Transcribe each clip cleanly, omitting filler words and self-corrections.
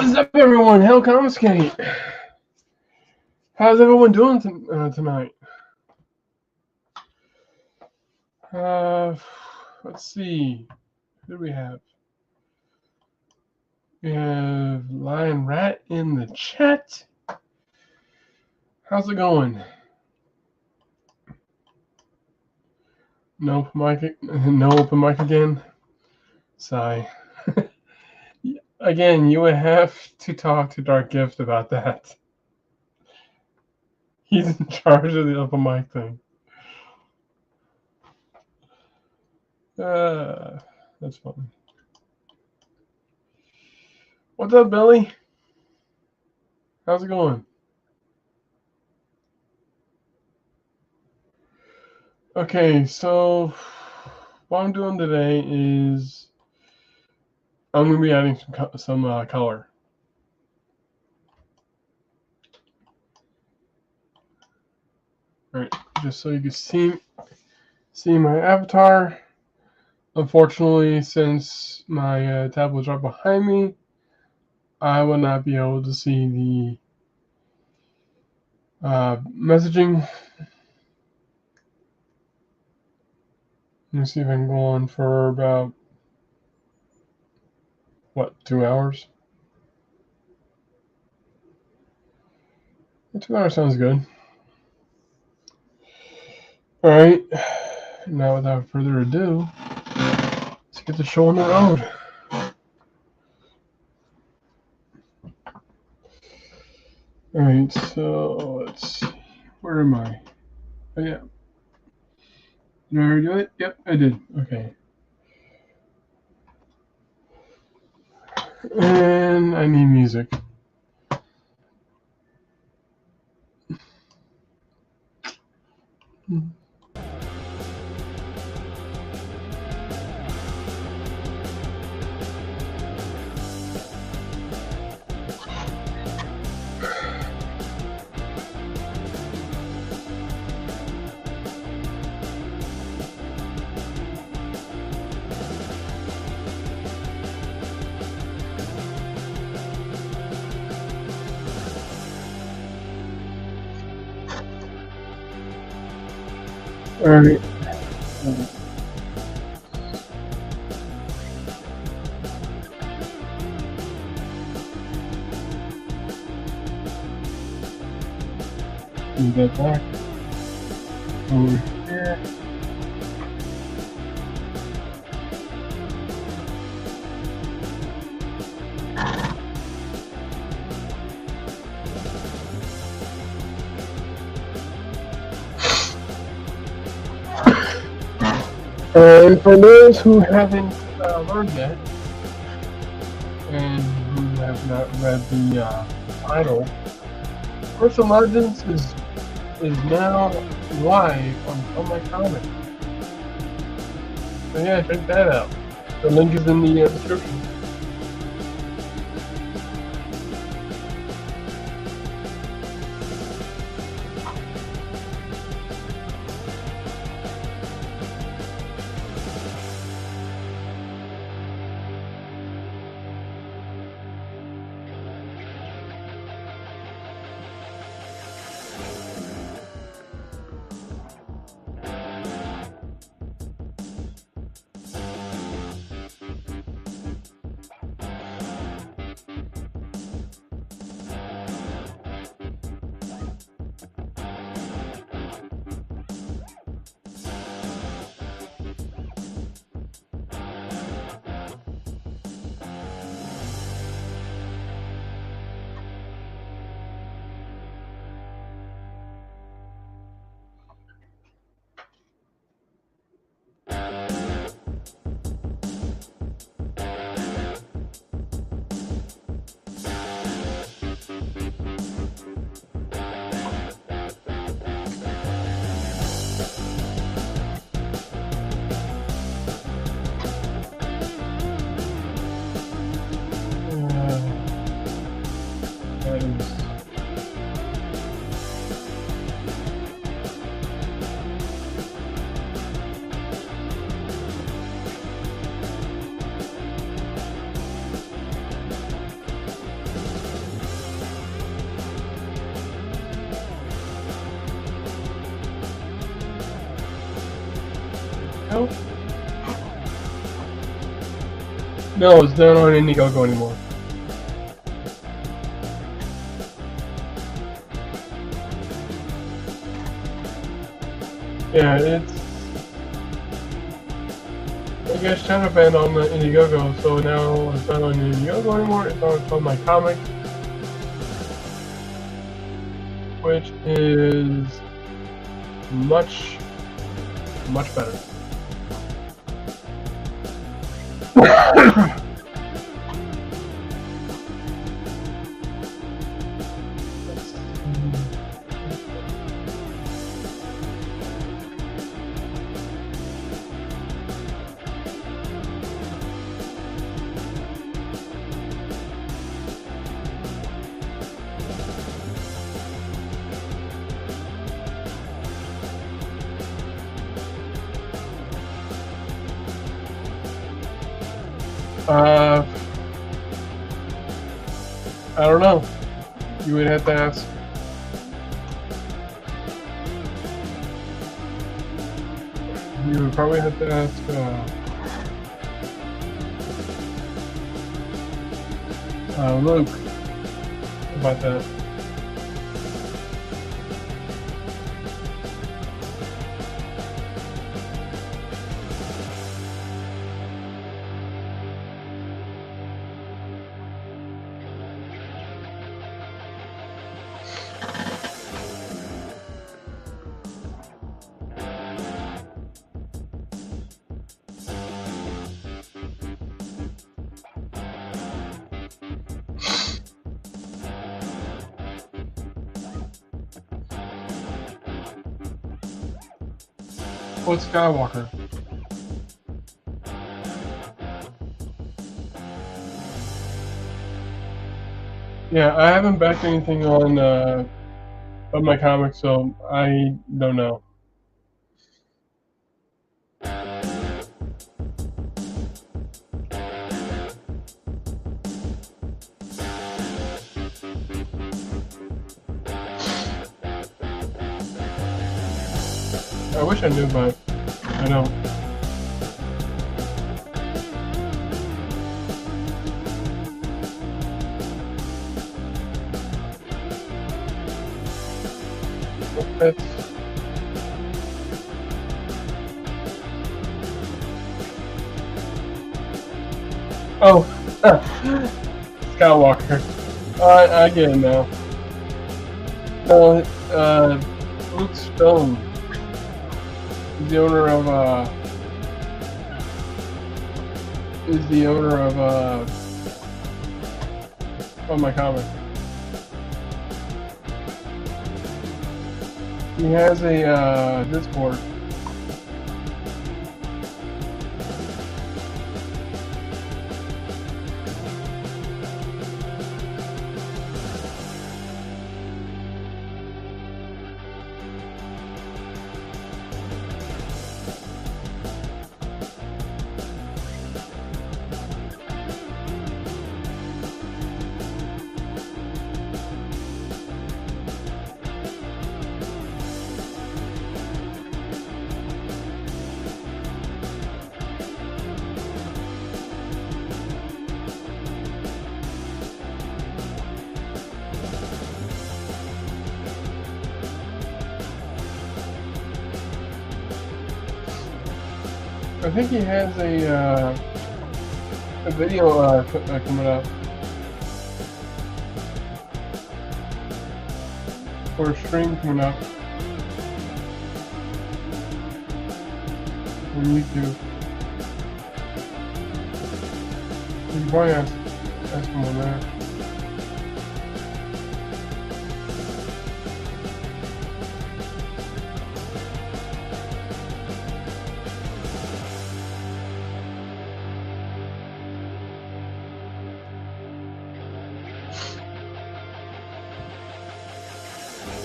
What's up, everyone? Hell Confiscate. How's everyone doing tonight? Let's see. Who do we have? We have Lion Rat in the chat. How's it going? No open mic again. Sigh. Again, you would have to talk to Dark Gift about that. He's in charge of the open mic thing. That's funny. What's up, Billy? How's it going? Okay, so what I'm doing today is I'm going to be adding some color. All right, just so you can see my avatar. Unfortunately, since my tablets are behind me, I will not be able to see the messaging. Let me see if I can go on for about, 2 hours? 2 hours sounds good. All right, now without further ado, let's get the show on the road. All right, so let's see. Where am I? Oh, yeah. Did I already do it? Yep, I did. Okay. And I need music. All right. Move that back over here. And for those who haven't learned yet, and who have not read the title, Crypts and Legends is now live on my comic. So yeah, check that out. The link is in the description. No? No, it's not on Indiegogo anymore. Yeah, it's... I guess China banned on the Indiegogo, so now it's not on Indiegogo anymore, it's on my comic. Which is much better. I don't know. You would have to ask. You would probably have to ask, Luke about that. What's Skywalker? Yeah, I haven't backed anything on of my comics, so I don't know. I wish I knew, but I don't. That's... Oh, Skywalker. I get it now. No, Luke Stone. The owner of my comic. He has a Discord. I think he has a video coming up, or a stream coming up on YouTube. You can probably ask him on there.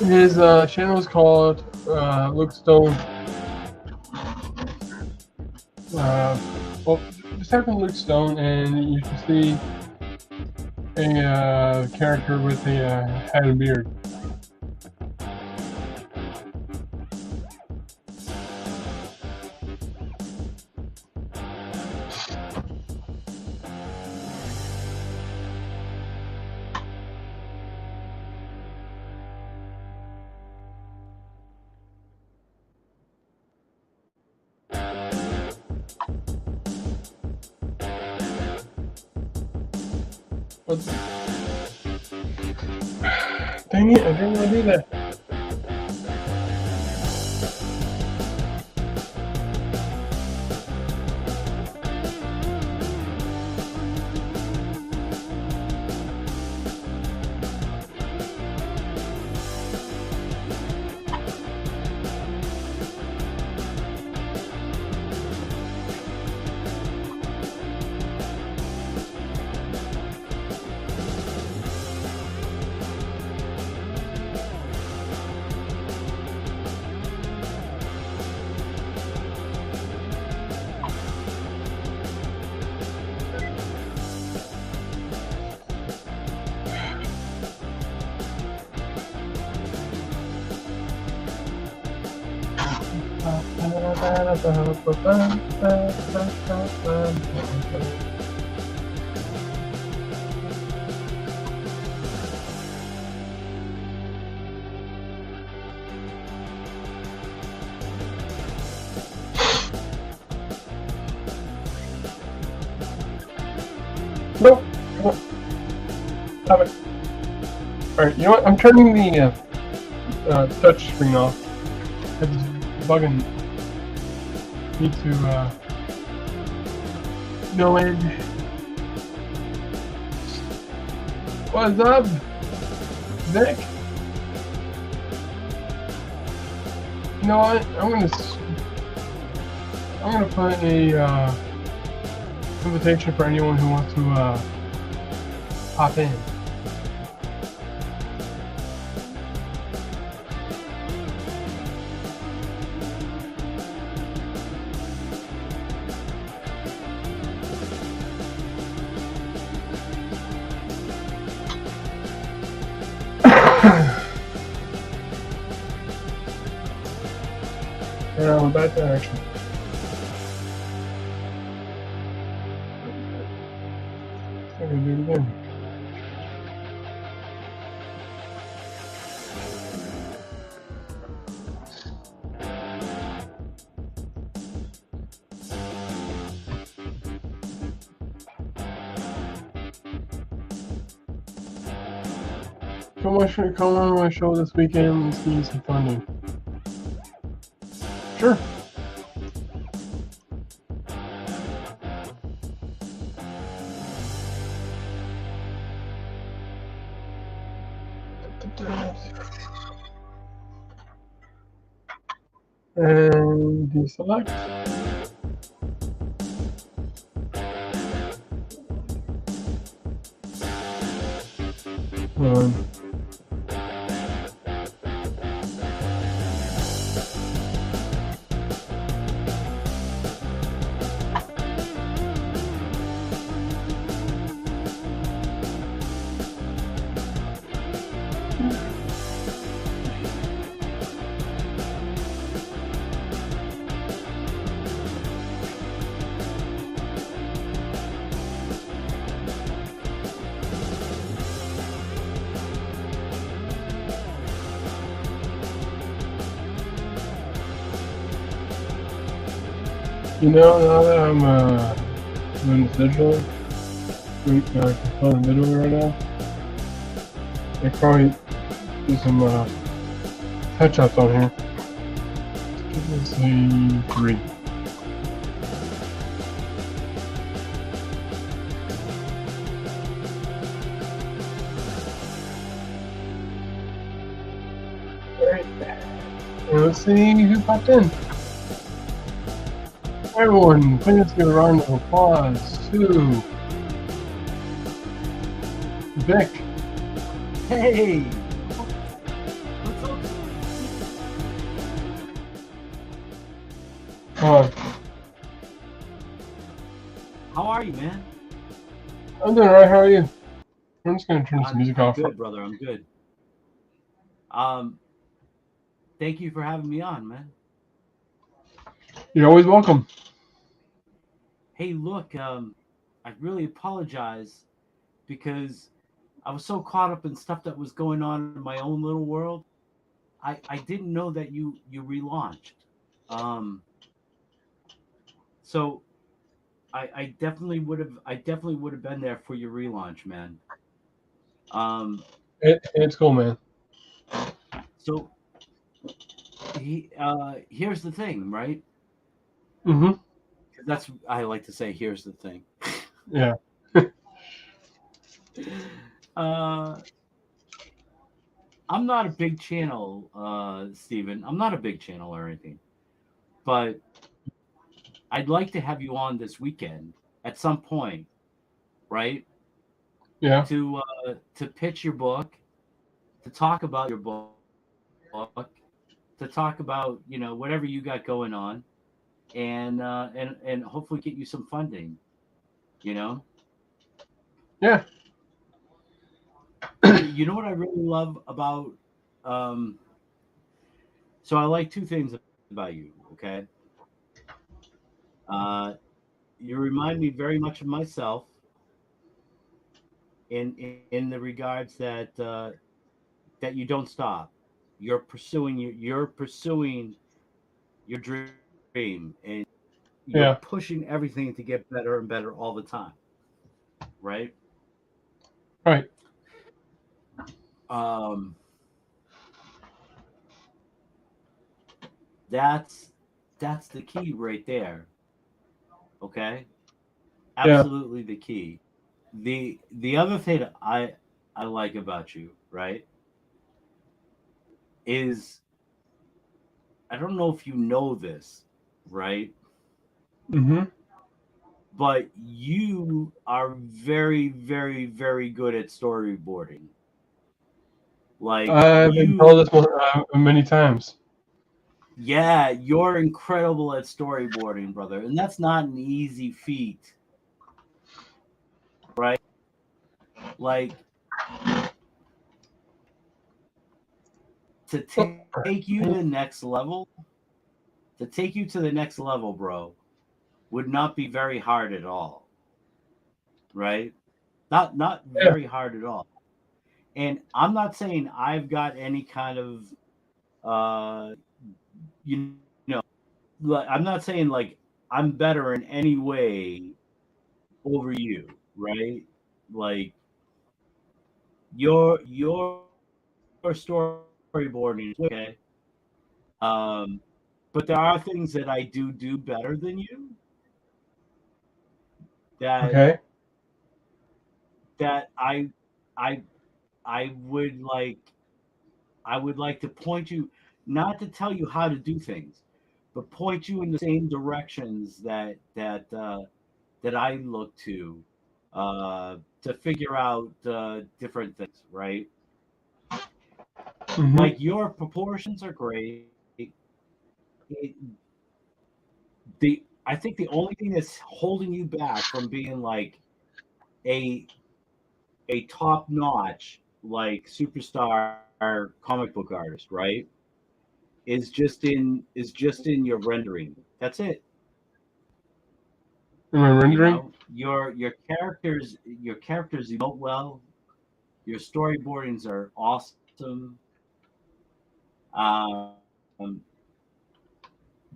His channel is called Luke Stone. Well, just type in Luke Stone and you can see a character with a hat and beard. What's... Dang it, I didn't want to do that. Nope. Stop it. Alright, you know what? I'm turning the touch screen off. It's bugging. Need to go in. What's up, Nick? You know what? I'm gonna put a invitation for anyone who wants to pop in. Yeah, we're back to action. I'm gonna do it again. Come on my show this weekend. Let's do some funding. Sure. And deselect. You know, now that I'm doing this digital, controlling the video right now, I probably do some touch-ups on here. Let's say 3. Alright, let's see who popped in. Everyone, please give a round of applause to Vic. Hey! What's up? How are you, man? I'm doing alright, how are you? I'm just gonna turn this music off. I'm good, brother, I'm good. Thank you for having me on, man. You're always welcome. Hey, look, I really apologize because I was so caught up in stuff that was going on in my own little world. I didn't know that you relaunched. So I definitely would have. I definitely would have been there for your relaunch, man. Um, It's cool, man. so here's the thing, right? Mm-hmm. That's I like to say. Here's the thing. Yeah. uh, I'm not a big channel, Steven. I'm not a big channel or anything, but I'd like to have you on this weekend at some point, right? Yeah. To pitch your book, to talk about your book, to talk about whatever you got going on, and hopefully get you some funding. You know, Yeah. you know what I really love about. Um, so I like two things about you. Okay, uh, you remind me very much of myself in the regards that you don't stop. You're pursuing your dream, and you're Yeah. pushing everything to get better and better all the time, right? Right. Um, that's that's the key right there. Okay, Yeah. absolutely the key. The other thing that I like about you, right, is I don't know if you know this, right, Mm-hmm. but you are very, very, very good at storyboarding. Like I've been told you, this one, many times. yeah, you're incredible at storyboarding, brother, and that's not an easy feat, right? Like to Oh, take you to the next level, to take you to the next level, bro, would not be very hard at all, right? Not yeah. very hard at all. And I'm not saying I've got any kind of you know, I'm not saying like I'm better in any way over you, right? Like your storyboarding is okay. Um, but there are things that I do better than you that Okay. that I I would like I would like to point you not to tell you how to do things, but point you in the same directions that I look to figure out different things, right? Mm-hmm. Like your proportions are great. It, the I think the only thing that's holding you back from being like a a top notch like superstar comic book artist, right? Is just in your rendering. That's it. Am I You rendering? know, your characters emote well. Your storyboardings are awesome. Um,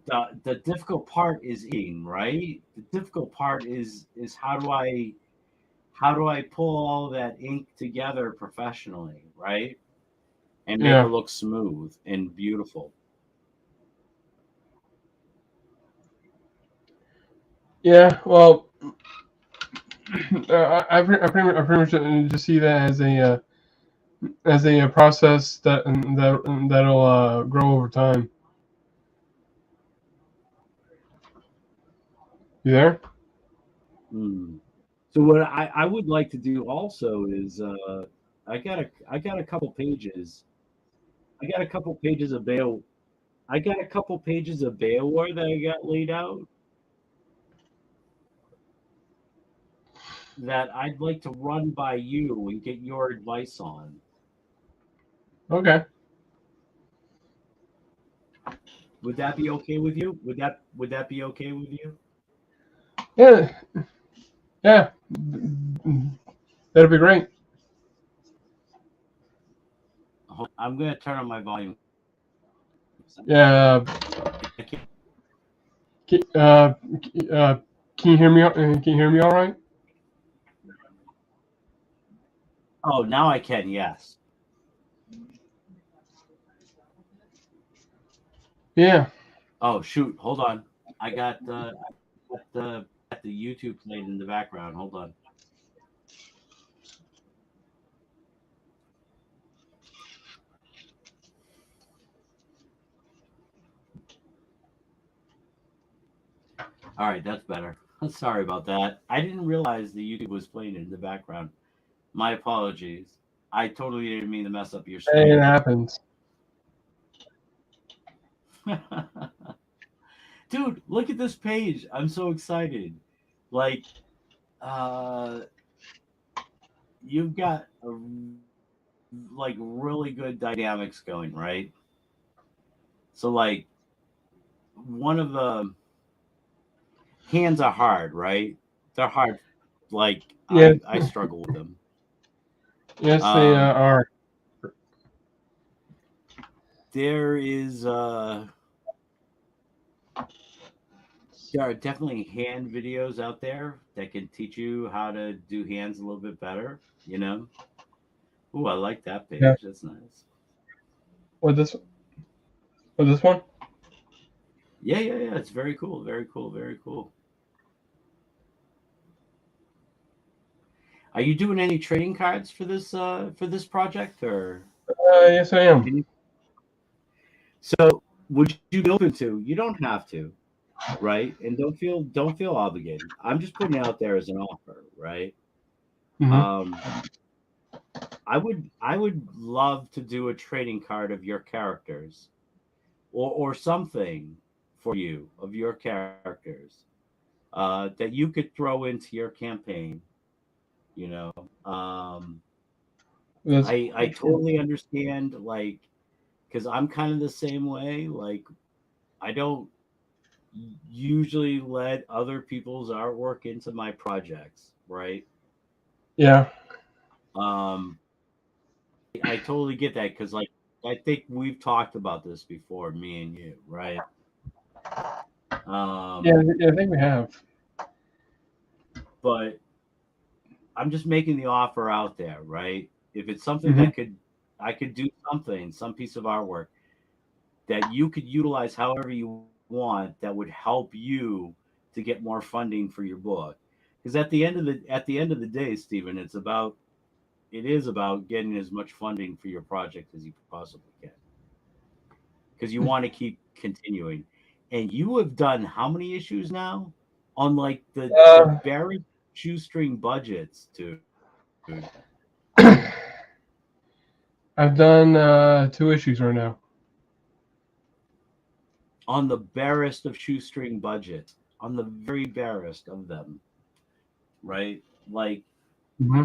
the difficult part is inking, right? The difficult part is how do I pull all that ink together professionally, right? And make it Yeah. look smooth and beautiful. Yeah. Well, I pretty much just see that as a process that'll grow over time. You there? Mm. So what I would like to do also is I got a couple pages. I got a couple pages of Beowulf. I got a couple pages of Beowulf that I got laid out that I'd like to run by you and get your advice on. Okay. Would that be okay with you? Would that be okay with you? Yeah. Yeah. That'll be great. I'm gonna turn on my volume. Yeah. I can't. K- Uh, uh, Can you hear me? Can you hear me all right? Oh, now I can. Yes. Yeah. Oh shoot! Hold on. I got the YouTube playing in the background. Hold on. All right, that's better. Sorry about that. I didn't realize the YouTube was playing in the background. My apologies. I totally didn't mean to mess up your Hey, it stream. happens. Dude, look at this page. I'm so excited. Like, uh, you've got like really good dynamics going, right? So like one of the hands are hard, right? They're hard. Like Yeah. I struggle with them. Yes, they Um, are. there is there are definitely hand videos out there that can teach you how to do hands a little bit better. You know. Ooh, I like that Yeah. page. That's nice. What this? What this one? Yeah, yeah, yeah. It's very cool. Very cool. Very cool. Are you doing any trading cards for this project or Yes, I am. can you? So would you be open to? You don't have to, right? And don't feel obligated. I'm just putting it out there as an offer, right? Hmm. Um, I would love to do a trading card of your characters or something for you of your characters that you could throw into your campaign. You know, That's I totally understand like because I'm kind of the same way. Like I don't usually let other people's artwork into my projects, right? yeah. Um, I totally get that because, like, I think we've talked about this before, me and you, right? Yeah. Um, I think we have. but I'm just making the offer out there, right? If it's something Hmm. that I could do something, some piece of artwork that you could utilize however you want that would help you to get more funding for your book. Because at the end of the day, Stephen, it is about getting as much funding for your project as you possibly can because you want to keep continuing. And you have done how many issues now on like the Uh, very shoestring budgets, dude? I've done 2 issues right now. On the barest of shoestring budgets, on the very barest of them, right? Like Hmm.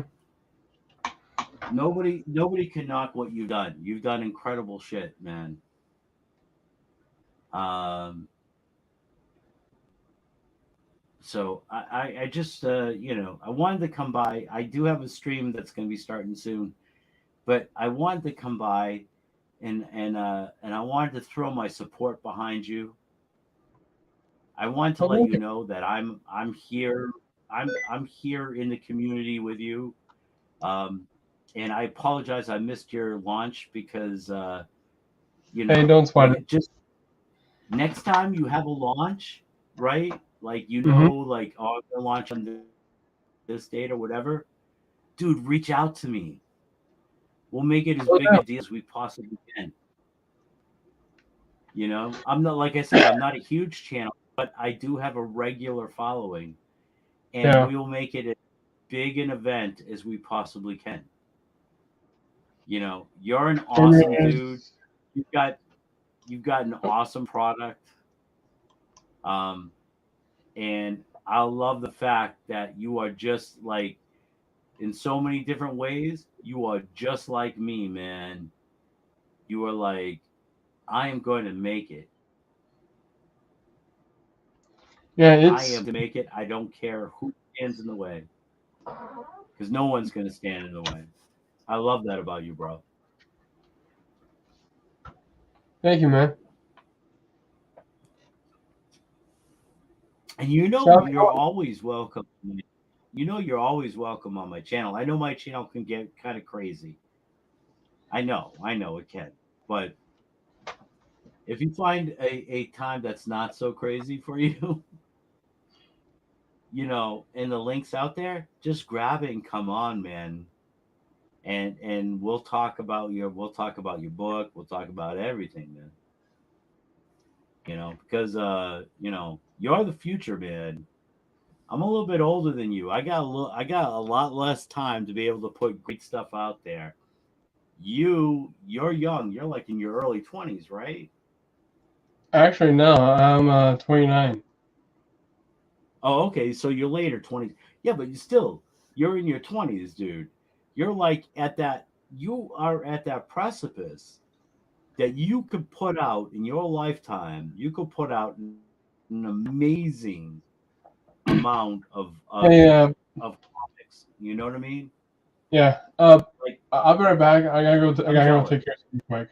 nobody can knock what you've done. You've done incredible shit, man. Um, so I just you know I wanted to come by. I do have a stream that's going to be starting soon, but I wanted to come by and I wanted to throw my support behind you. I want to Oh, let thank you you. know that I'm here. I'm here in the community with you. Um, and I apologize I missed your launch because you Hey, know don't sweat it. just next time you have a launch, right? Like you know, Hmm. like oh, I'm gonna launch on this date or whatever. Dude, reach out to me. We'll make it as Oh, big a yeah. deal as we possibly can. You know, I'm not like I said, I'm not a huge channel, but I do have a regular following, and Yeah. we will make it as big an event as we possibly can. You know, you're an And awesome dude. there's You've got you've got an oh, awesome product. Um, and I love the fact that you are just like in so many different ways, you are just like me, man. You are like, I am going to make it. yeah. I It's am to make it. I don't care who stands in the way because no one's going to stand in the way. I love that about you, bro. thank you, man. And you know South you're Dakota. always welcome. You know you're always welcome on my channel. I know my channel can get kind of crazy. I know it can. But if you find a time that's not so crazy for you, and the links out there, just grab it and come on, man. And we'll talk about your book. We'll talk about everything, man. Because you're the future, man. I'm a little bit older than you. I got a lot less time to be able to put great stuff out there. You're young. You're like in your early 20s, right? Actually, no, I'm 29. Oh, okay. So you're later 20s. Yeah, but you're in your 20s, dude. You're like you are at that precipice that you could put out in your lifetime. You could put out an amazing amount Hey, of comics. You know what I mean? yeah. Like, I'll be right back. I gotta go. I I'm gotta go jealous. take care of something quick.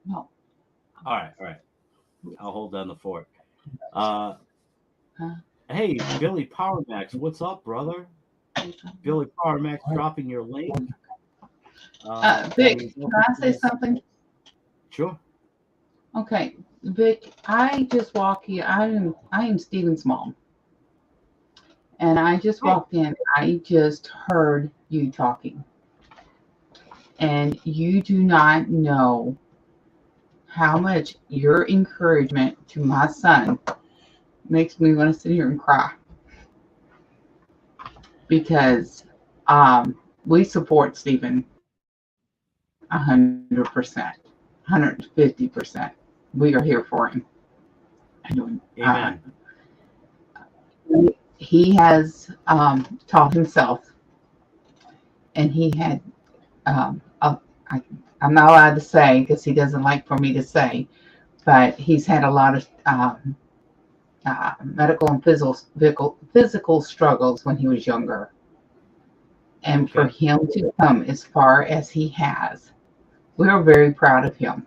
No. All right. I'll hold down the fort. Uh, Huh? hey, Billy Power Max, what's up, brother? Billy Power Max dropping your link. That Vic, means can I say something? sure. Okay, Vic, I just walk here. I am Stephen's mom, and I just Hey, walked in. I just heard you talking, and you do not know how much your encouragement to my son makes me want to sit here and cry because we support Stephen 100%, 150%. We are here for him. And, amen. he has taught himself, and he had, I, I'm not allowed to say because he doesn't like for me to say, but he's had a lot of medical and physical struggles when he was younger. And for Okay. him to come as far as he has, we're very proud of him.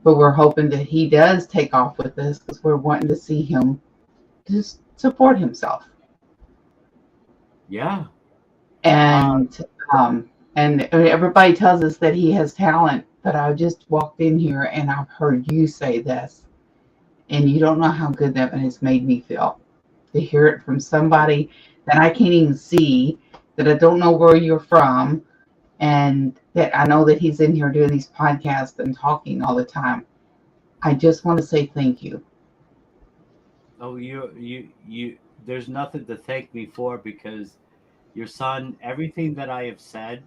But we're hoping that he does take off with this because we're wanting to see him just support himself. Yeah. Uh, And everybody tells us that he has talent, but I just walked in here and I've heard you say this, and you don't know how good that has made me feel to hear it from somebody that I can't even see, that I don't know where you're from, and that I know that he's in here doing these podcasts and talking all the time. I just want to say thank you. oh, you. There's nothing to thank me for because your son, everything that I have said,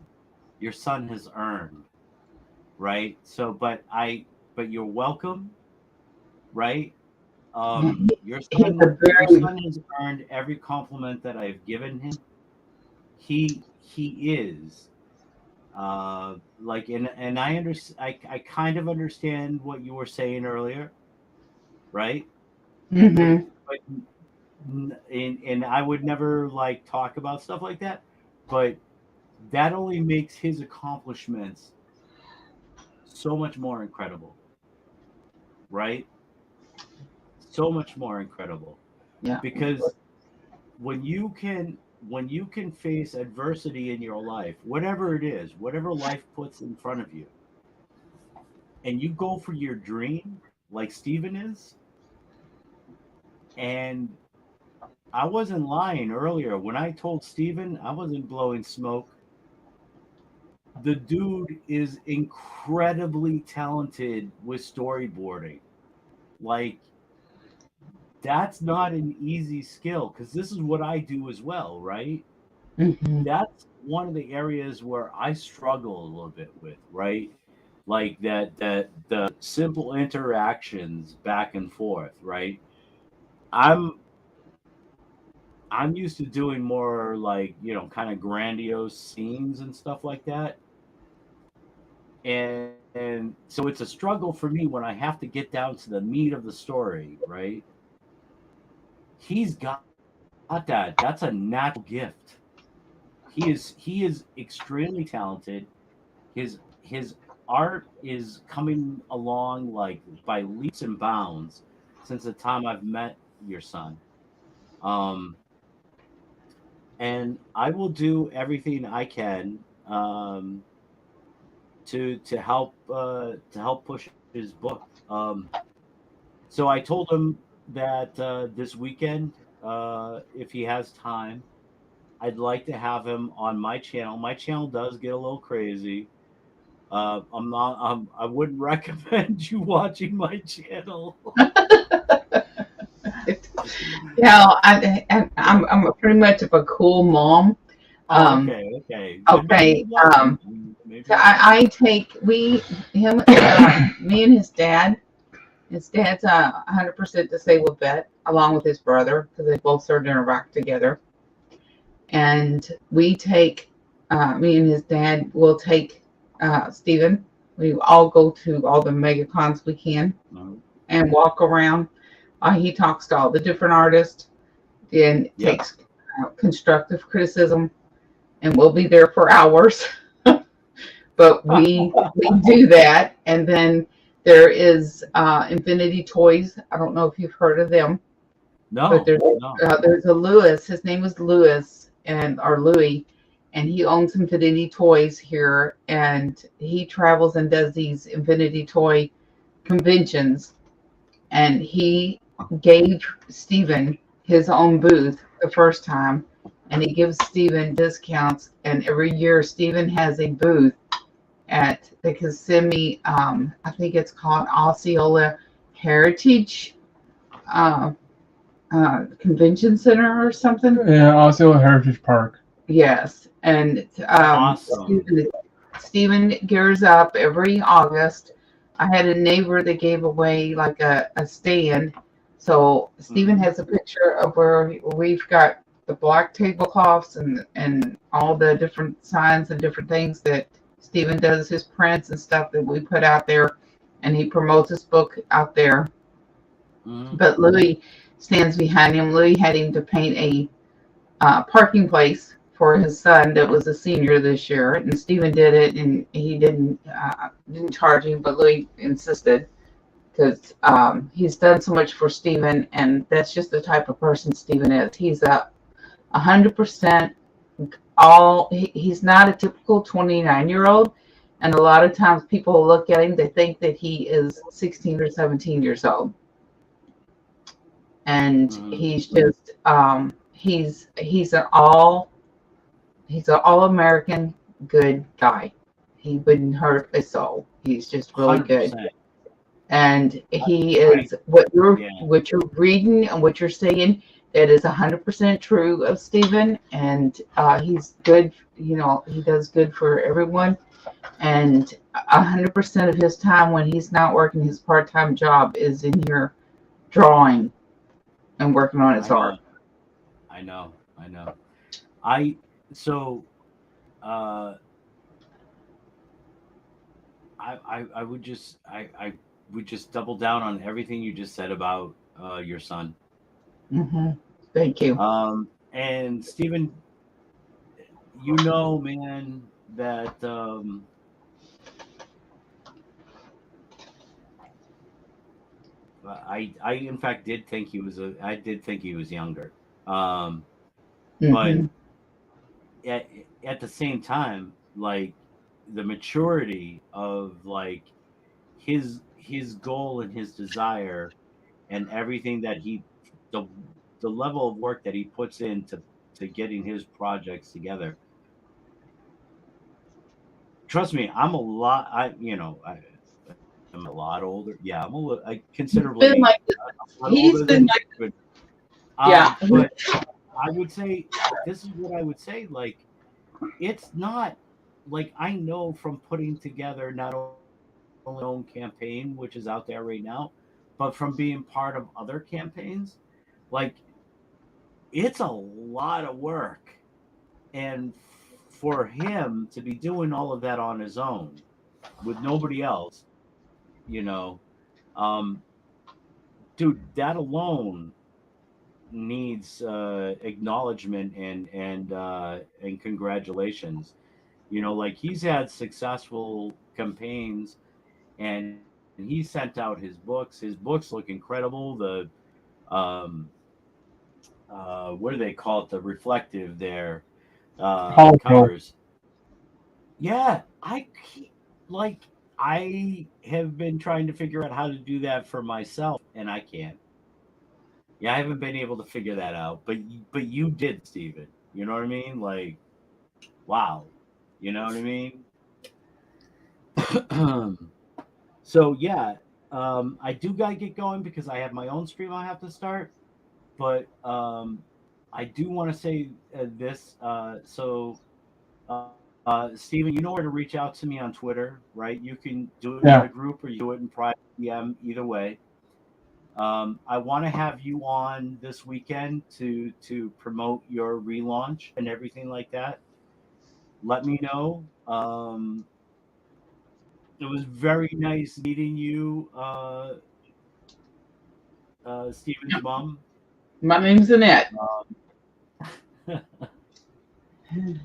your son has earned, right? But you're welcome, right? He's a Your very son has earned every compliment that I've given him. He is like, and I kind of understand what you were saying earlier, right? But mhm. but and I would never like talk about stuff like that, but that only makes his accomplishments so much more incredible, right? So much more incredible Yeah. because when you can face adversity in your life, whatever it is, whatever life puts in front of you, and you go for your dream like Steven is, and I wasn't lying earlier when I told Steven I wasn't blowing smoke. The dude is incredibly talented with storyboarding. Like, that's not an easy skill because this is what I do as well, right? Hmm. That's one of the areas where I struggle a little bit with, right? Like that the simple interactions back and forth, right? I'm I'm used to doing more like, kind of grandiose scenes and stuff like that. And so it's a struggle for me when I have to get down to the meat of the story, right? He's got that. That's a natural gift. He is extremely talented. His art is coming along like by leaps and bounds since the time I've met your son. Um, and I will do everything I can to help push his book. So I told him that this weekend, if he has time, I'd like to have him on my channel. My channel does get a little crazy. I'm not. I wouldn't recommend you watching my channel. Yeah, I'm pretty much of a cool mom. Oh, Um, okay, okay. Then maybe okay. you'd like it. Maybe So you'd like I it. take me and his dad. His dad's a 100% disabled vet, along with his brother, because they both served in Iraq together. And we take me and his dad will take Stephen. We all go to all the mega cons we can Mhm. and walk around. He talks to all the different artists and Yep. takes constructive criticism, and we'll be there for hours. But we do that, and then there is Infinity Toys. I don't know if you've heard of them, but No, no. there's a Lewis. His name is Lewis and or Louis, and he owns Infinity Toys here, and he travels and does these Infinity Toy conventions. And he gave Stephen his own booth the first time, and he gives Stephen discounts. And every year, Stephen has a booth at the Kissimmee, I think it's called Osceola Heritage uh, Convention Center or something. Yeah, also Heritage Park. Yes, and Awesome. Stephen gears up every August. I had a neighbor that gave away like a stand. So Stephen Hmm. has a picture of where we've got the black tablecloths and all the different signs and different things that Stephen does, his prints and stuff that we put out there, and he promotes his book out there. Hmm. But Louis stands behind him. Louis had him to paint a parking place for his son that was a senior this year, and Stephen did it, and he didn't charge him, but Louis insisted because he's done so much for Stephen, and that's just the type of person Stephen is. He's 100% he's not a typical 29-year-old, and a lot of times people look at him, they think that he is 16 or 17 years old, and Hmm. he's just he's an all American good guy. He wouldn't hurt a soul. He's just really good. 100%. And he I is Yeah. what you're reading and what you're saying, that is 100% true of Stephen. And he's good, he does good for everyone. And 100% of his time when he's not working his part-time job is in here drawing and working on his I know. art. I know. I know. I so uh I would just I would just double down on everything you just said about your son. Hmm. Thank you. And Stephen, man, that I in fact did think I did think he was younger. Um, but Hmm. at at the same time, like the maturity of like his goal and his desire and everything that the the level of work that he puts into to getting his projects together. Trust me, I'm a lot. I'm a lot older. Yeah, I'm a little, He's been considerably like a lot he's older been than like Stephen. yeah. But I would say this is what I would say. Like, it's not like I know from putting together not only my own campaign, which is out there right now, but from being part of other campaigns. Like, it's a lot of work, and for him to be doing all of that on his own with nobody else, you know, um, dude, that alone needs acknowledgement and congratulations. Like he's had successful campaigns, and he sent out his books. His books look incredible. Um, what do they call it? The reflective there Holocaust. covers. Yeah, like I have been trying to figure out how to do that for myself, and I can't. Yeah, I haven't been able to figure that out, but you did, Steven. You know what I mean? Like, wow. You know what I mean? So yeah, I do gotta get going because I have my own stream I have to start. But I do want to say this. Steven, you know where to reach out to me on Twitter, right? You can do it in the Yeah. group or you do it in private DM, either way. I want to have you on this weekend to promote your relaunch and everything like that. Let me know. It was very nice meeting you, Steven's mom. My name's Annette.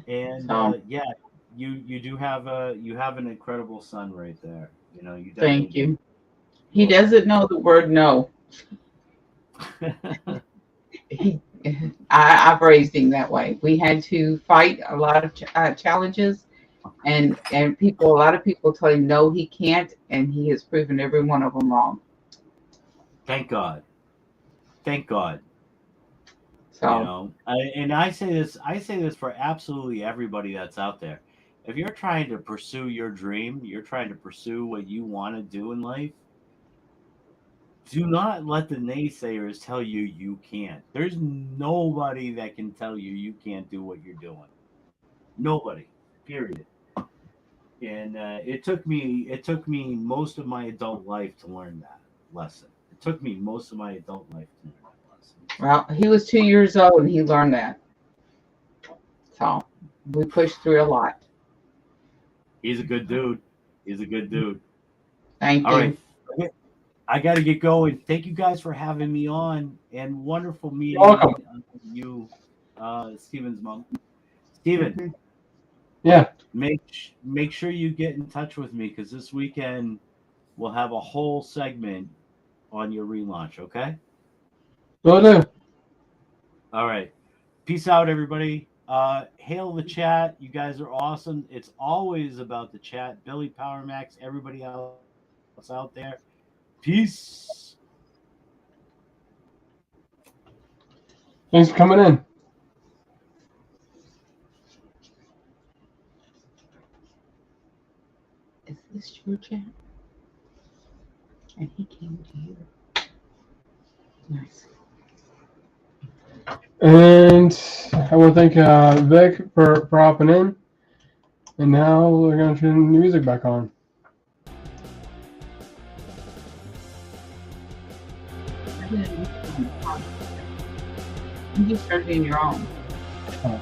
And So yeah, you do have a you have an incredible son right there. You know, you definitely thank do. you. He doesn't know the word no. He, I've raised him that way. We had to fight a lot of challenges, and a lot of people tell him no, he can't, and he has proven every one of them wrong. Thank God. Thank God. You So know, I say this for absolutely everybody that's out there. If you're trying to pursue your dream, you're trying to pursue what you want to do in life, do not let the naysayers tell you you can't. There's nobody that can tell you you can't do what you're doing. Nobody. Period. And it took me most of my adult life to learn that lesson. It took me most of my adult life to learn that lesson. well, he was 2 years old and he learned that. So we pushed through a lot. He's a good dude. He's a good dude. Thank All right. you. Okay, I got to get going. Thank you guys for having me on, and wonderful You're welcome. meeting you, Steven's mom. Steven, Mhm. Yeah. make sure you get in touch with me because this weekend we'll have a whole segment on your relaunch. Okay. Will do. All right. Peace out, everybody. Hail the chat. You guys are awesome. It's always about the chat. Billy Power Max, everybody else out there. Peace. Thanks for coming in. Is this your chat? And he came to you. Nice. And I want to thank Vic for hopping in. And now we're going to turn the music back on. You just started in your own. Oh.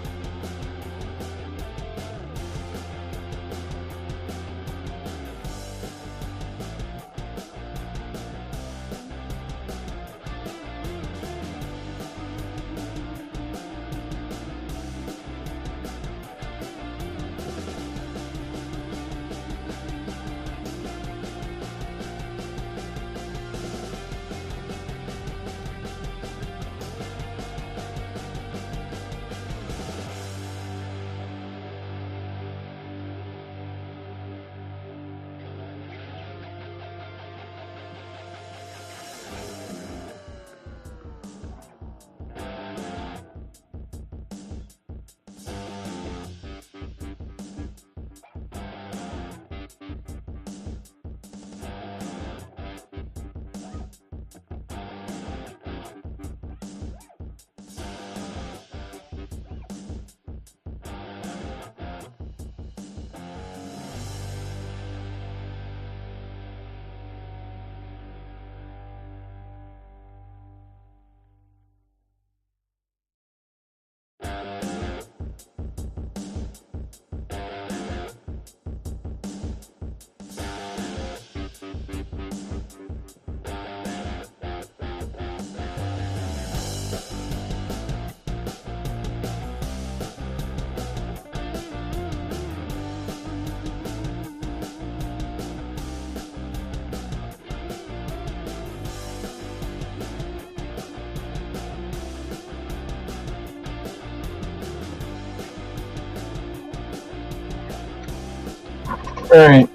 All right.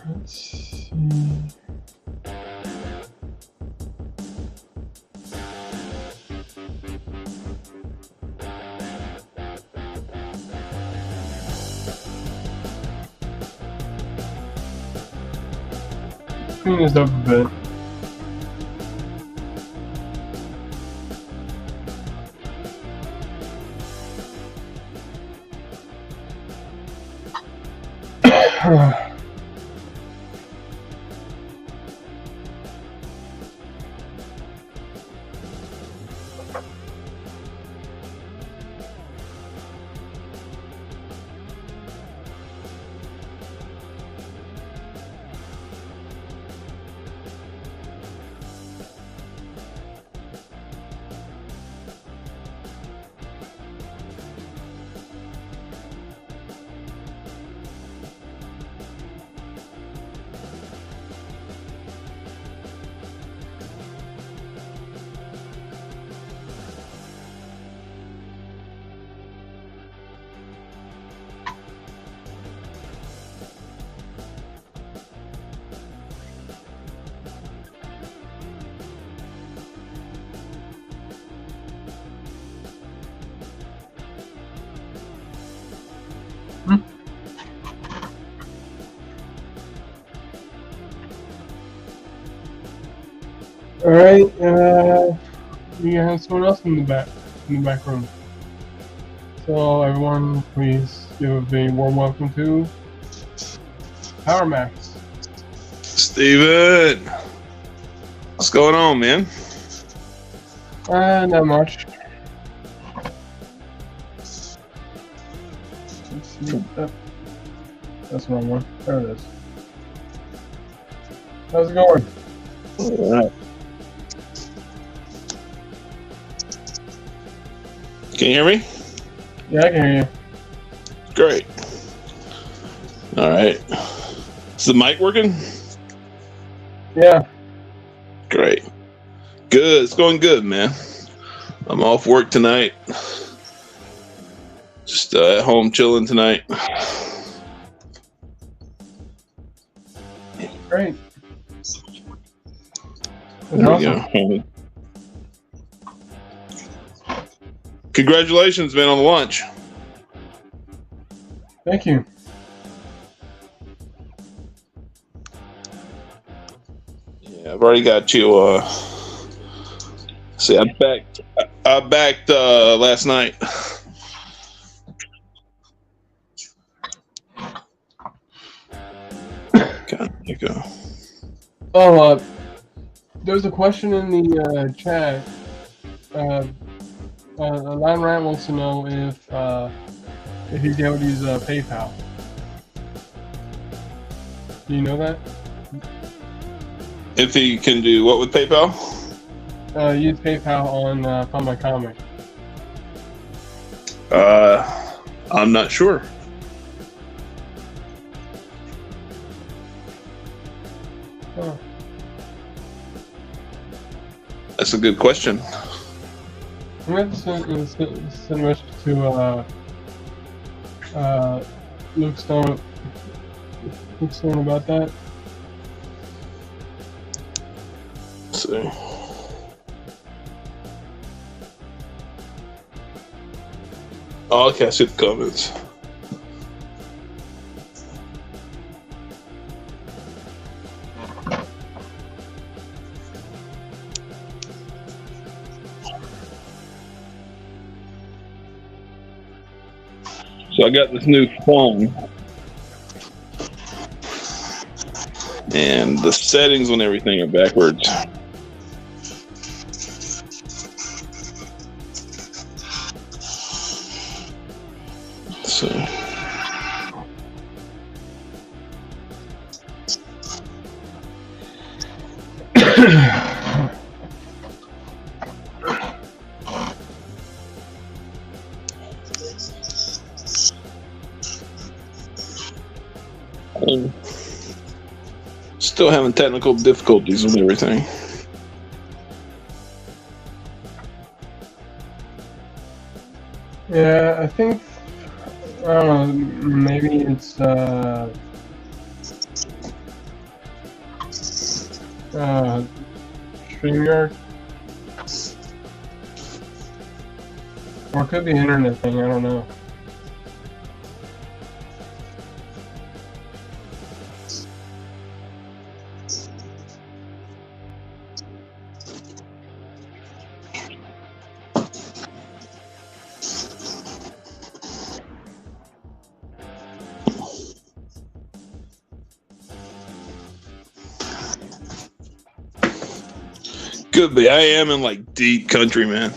Let's see. Clean this up a bit. All right. We have someone else in the back room. So everyone, please give a warm welcome to Power Max. Steven, what's going on, man? Not much. Let's see. That's the wrong one. There it is. How's it going? All right. Can you hear me? Yeah, I can hear you. Great. All right. Is the mic working? Yeah. Great. Good. It's going good, man. I'm off work tonight. Just at home chilling tonight. Great. There we go. Congratulations, man, on the launch. Thank you. Yeah, I've already got you. See, I backed last night. God, there you go. Oh, there's a question in the chat. Lan Rant wants to know if he's able to use PayPal. Do you know that? If he can do what with PayPal? Use PayPal on Find My Comic. I'm not sure. Huh. That's a good question. I'm going to send a message to Luke Stone about that. Let's see. Oh, okay, I see the comments. So I got this new phone, and the settings on everything are backwards. So I'm still having technical difficulties with everything. Yeah, I think, I don't know, maybe it's StreamYard? Or it could be an internet thing, I don't know. Could be. I am in like deep country, man.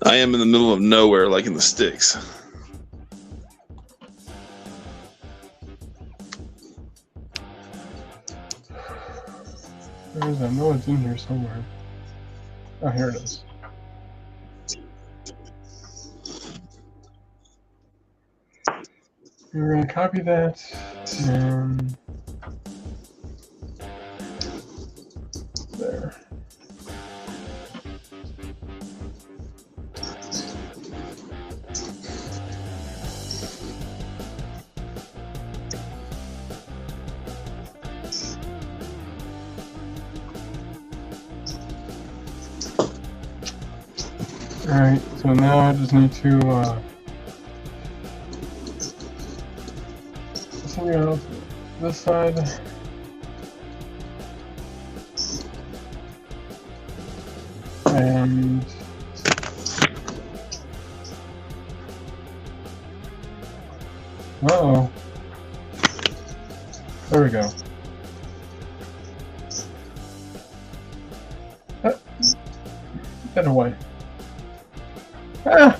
I am in the middle of nowhere, like in the sticks. Where is that? No, it's in here somewhere. Oh, here it is. We're going to copy that, and there. Alright, so now I just need to something else this side. And uh-oh. There we go. Get away. Ah!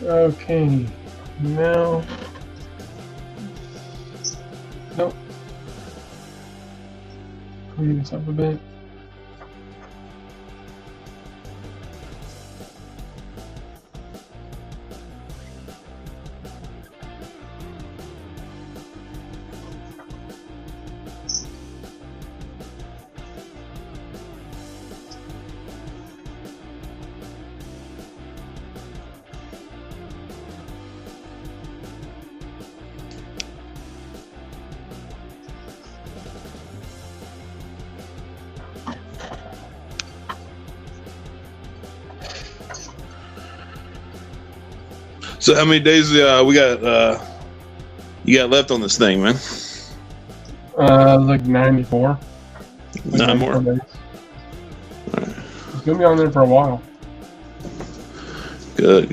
Okay, now... Nope. Clean this up a bit. So how many days we got? You got left on this thing, man? Like 94. Like 9 more. days. It's gonna be on there for a while. Good.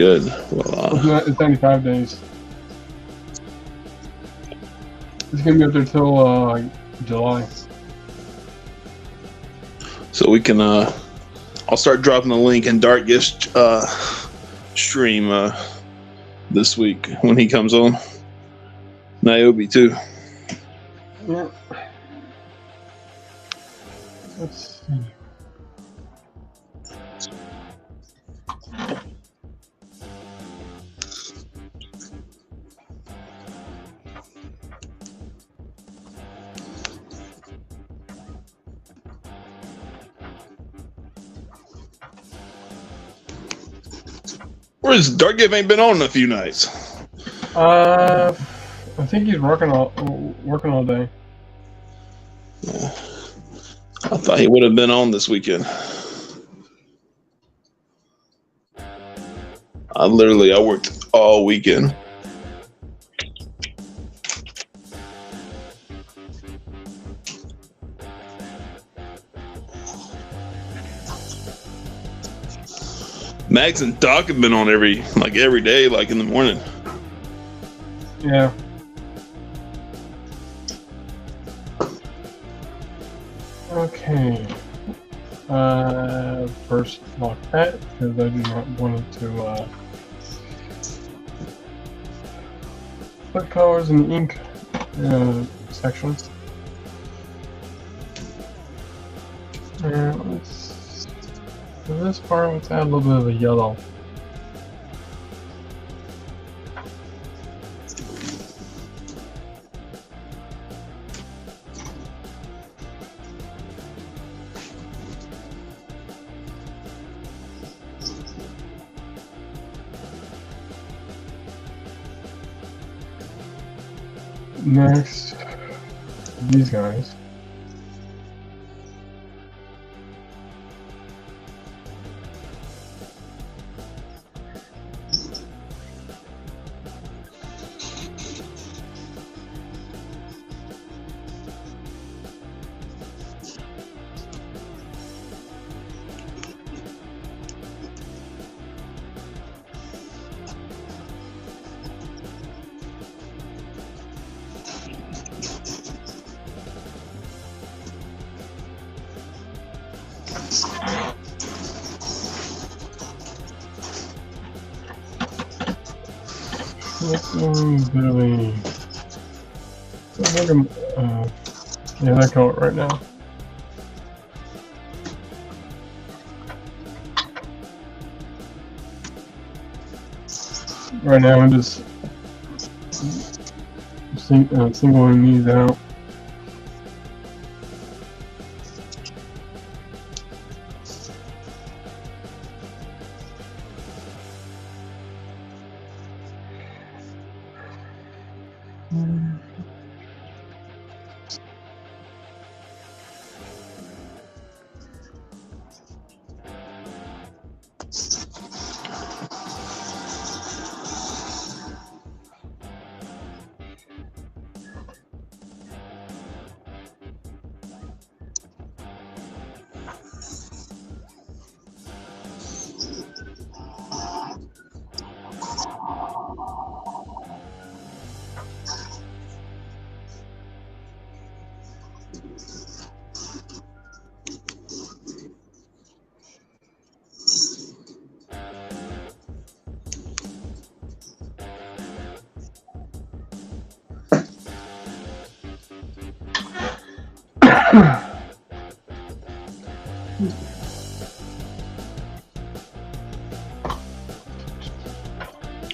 Well, It's 95 days. It's gonna be up there till like July. so we can. I'll start dropping the link in Dark Gifts stream this week when he comes on. Niobe too. Yeah. Let's see. Where's Dark Gift ain't been on in a few nights. I think he's working all day. I thought he would have been on this weekend. I worked all weekend. Max and Doc have been on every day, like in the morning. Yeah. Okay. First lock that because I do not want it to put colors in the ink sections. And let's, for this part, let's add a little bit of a yellow. Next, these guys. Let's go a bit of a, yeah, that color right now. Right now, I'm just singling these out.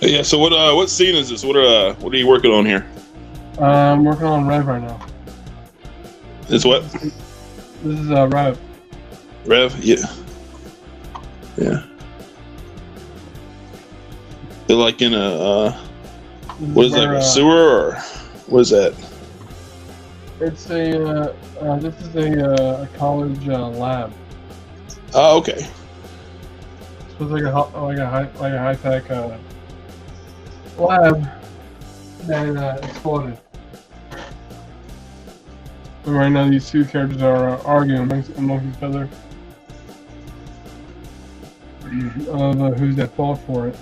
Yeah. So what scene is this? What are you working on here? I'm working on Rev right now. It's what? This is Rev. Rev? Yeah. Yeah. They're like in a what is that? A sewer or what is that? It's a this is a college lab. Oh, okay. So it's like a high tech lab that exploded. And right now, these two characters are arguing amongst each other of who's at fault for it.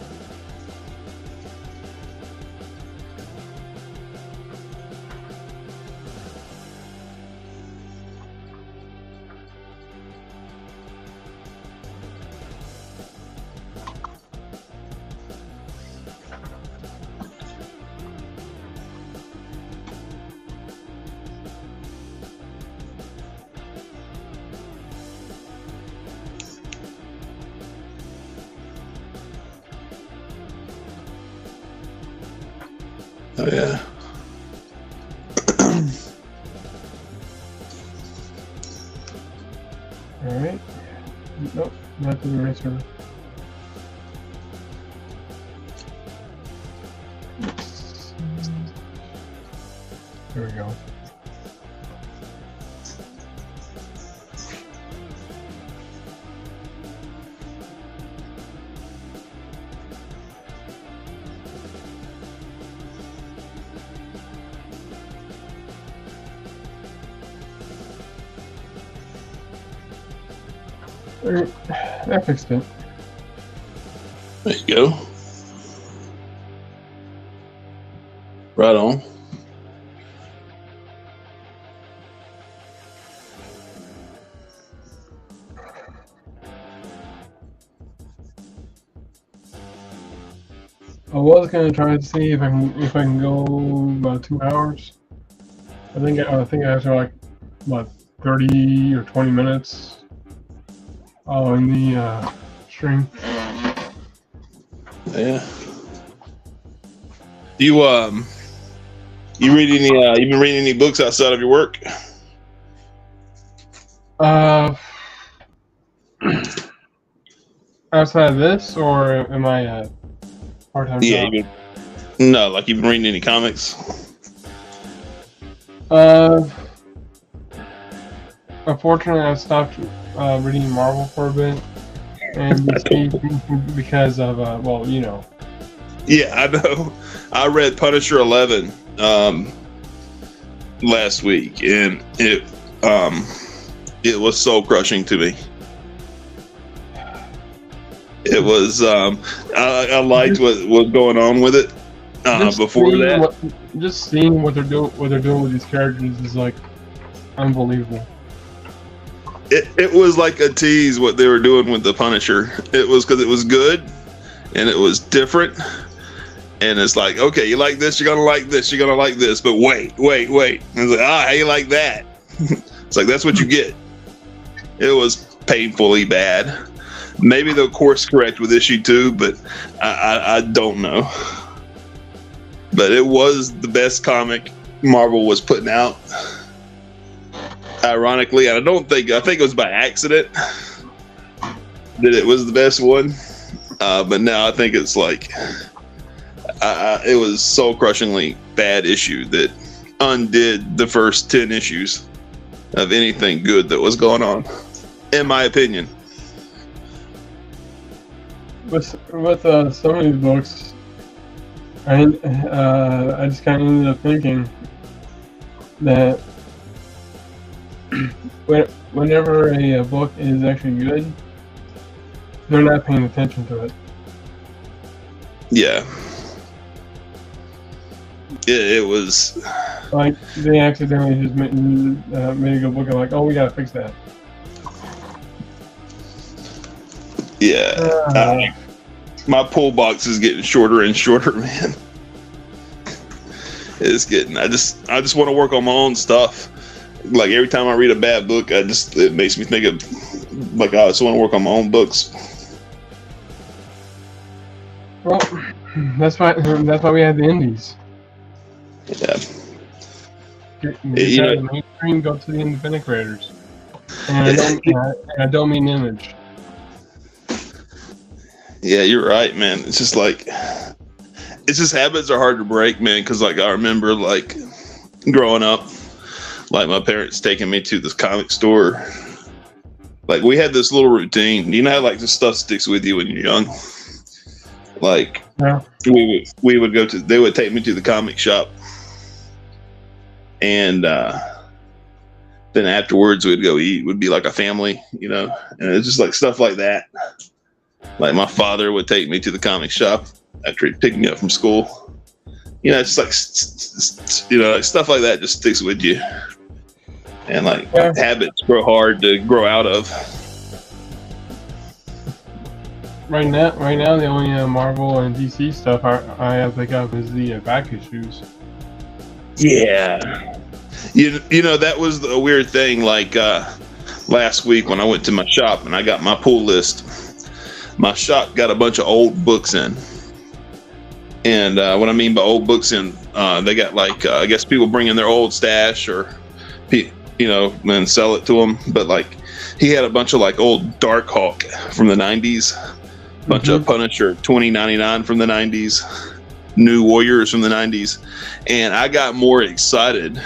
Oh yeah. All right. Nope, not the eraser. There we go. I fixed it. There you go. Right on. I was gonna try to see if I can go about 2 hours. I think after like what 30 or 20 minutes. In the stream. Yeah. You read any you been reading any books outside of your work? Outside of this, or am I a part-time job? No, like you've been reading any comics? Unfortunately, I stopped reading Marvel for a bit, and because of well, you know. Yeah, I know. I read Punisher 11 last week, and it was soul crushing to me. It was I liked what was going on with it before that. Just seeing what they're doing with these characters is like unbelievable. It was like a tease what they were doing with the Punisher. It was because it was good and it was different. And it's like, okay, you like this, you're gonna like this, you're gonna like this, but wait. And it's like, how you like that? It's like that's what you get. It was painfully bad. Maybe they'll course correct with issue 2, but I don't know. But it was the best comic Marvel was putting out. Ironically, and I think it was by accident that it was the best one. But now I think it's like it was soul crushingly bad issue that undid the first 10 issues of anything good that was going on, in my opinion. With some of these books, I just kind of ended up thinking that whenever a book is actually good, they're not paying attention to it. Yeah. It was like they accidentally just made a good book and like, oh, we gotta fix that. Yeah. My pull box is getting shorter and shorter, man. It's getting. I just want to work on my own stuff. Like every time I read a bad book, it makes me think of like I just want to work on my own books. Well, that's why we have the indies. Yeah. You know, the mainstream, go to the independent creators. And I don't mean Image. Yeah, you're right, man. It's just like, it's just habits are hard to break, man. Because like I remember like growing up, like my parents taking me to this comic store. Like we had this little routine. You know how like this stuff sticks with you when you're young. Like Yeah. we would go to. They would take me to the comic shop, and then afterwards we'd go eat. Would be like a family, you know, and it's just like stuff like that. Like my father would take me to the comic shop after he'd pick me up from school. You know, it's like, you know, like stuff like that just sticks with you, and like habits grow hard to grow out of. Right now, the only Marvel and DC stuff I have pick up is the back issues. Yeah, you know that was a weird thing. Like last week when I went to my shop and I got my pull list, my shop got a bunch of old books in. And what I mean by old books in, they got like I guess people bring in their old stash or, you know, and sell it to them. But like he had a bunch of like old Dark Hawk from the '90s. Bunch of Punisher 2099 from the 90s, New Warriors from the 90s, and I got more excited.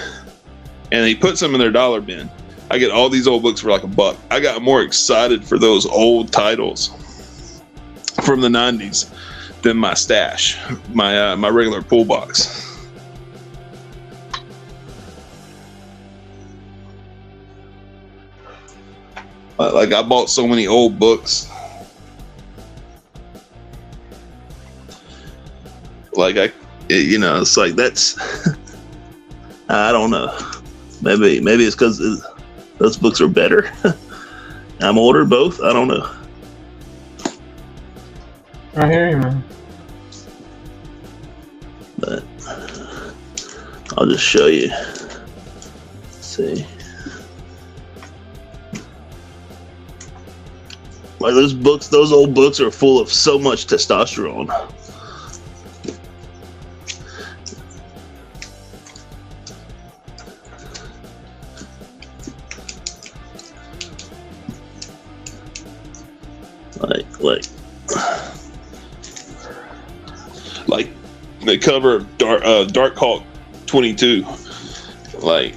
And he put some in their dollar bin. I get all these old books for like $1. I got more excited for those old titles from the 90s than my stash, my regular pull box. Like I bought so many old books. Like you know, it's like that's I don't know. Maybe it's because those books are better. I'm older, both. I don't know. I hear you, man. But I'll just show you. Let's see. Like those old books are full of so much testosterone. Like the cover of Dark Hawk 22, like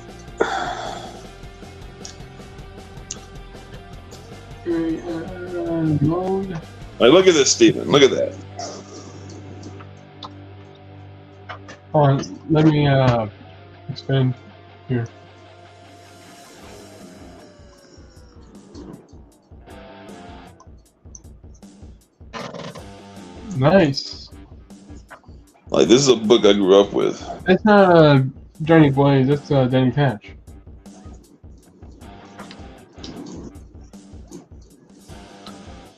look at this, Steven. Look at that. Hold on, let me expand here. Nice. Like this is a book I grew up with. It's not Johnny Blaze. It's Danny Tatch.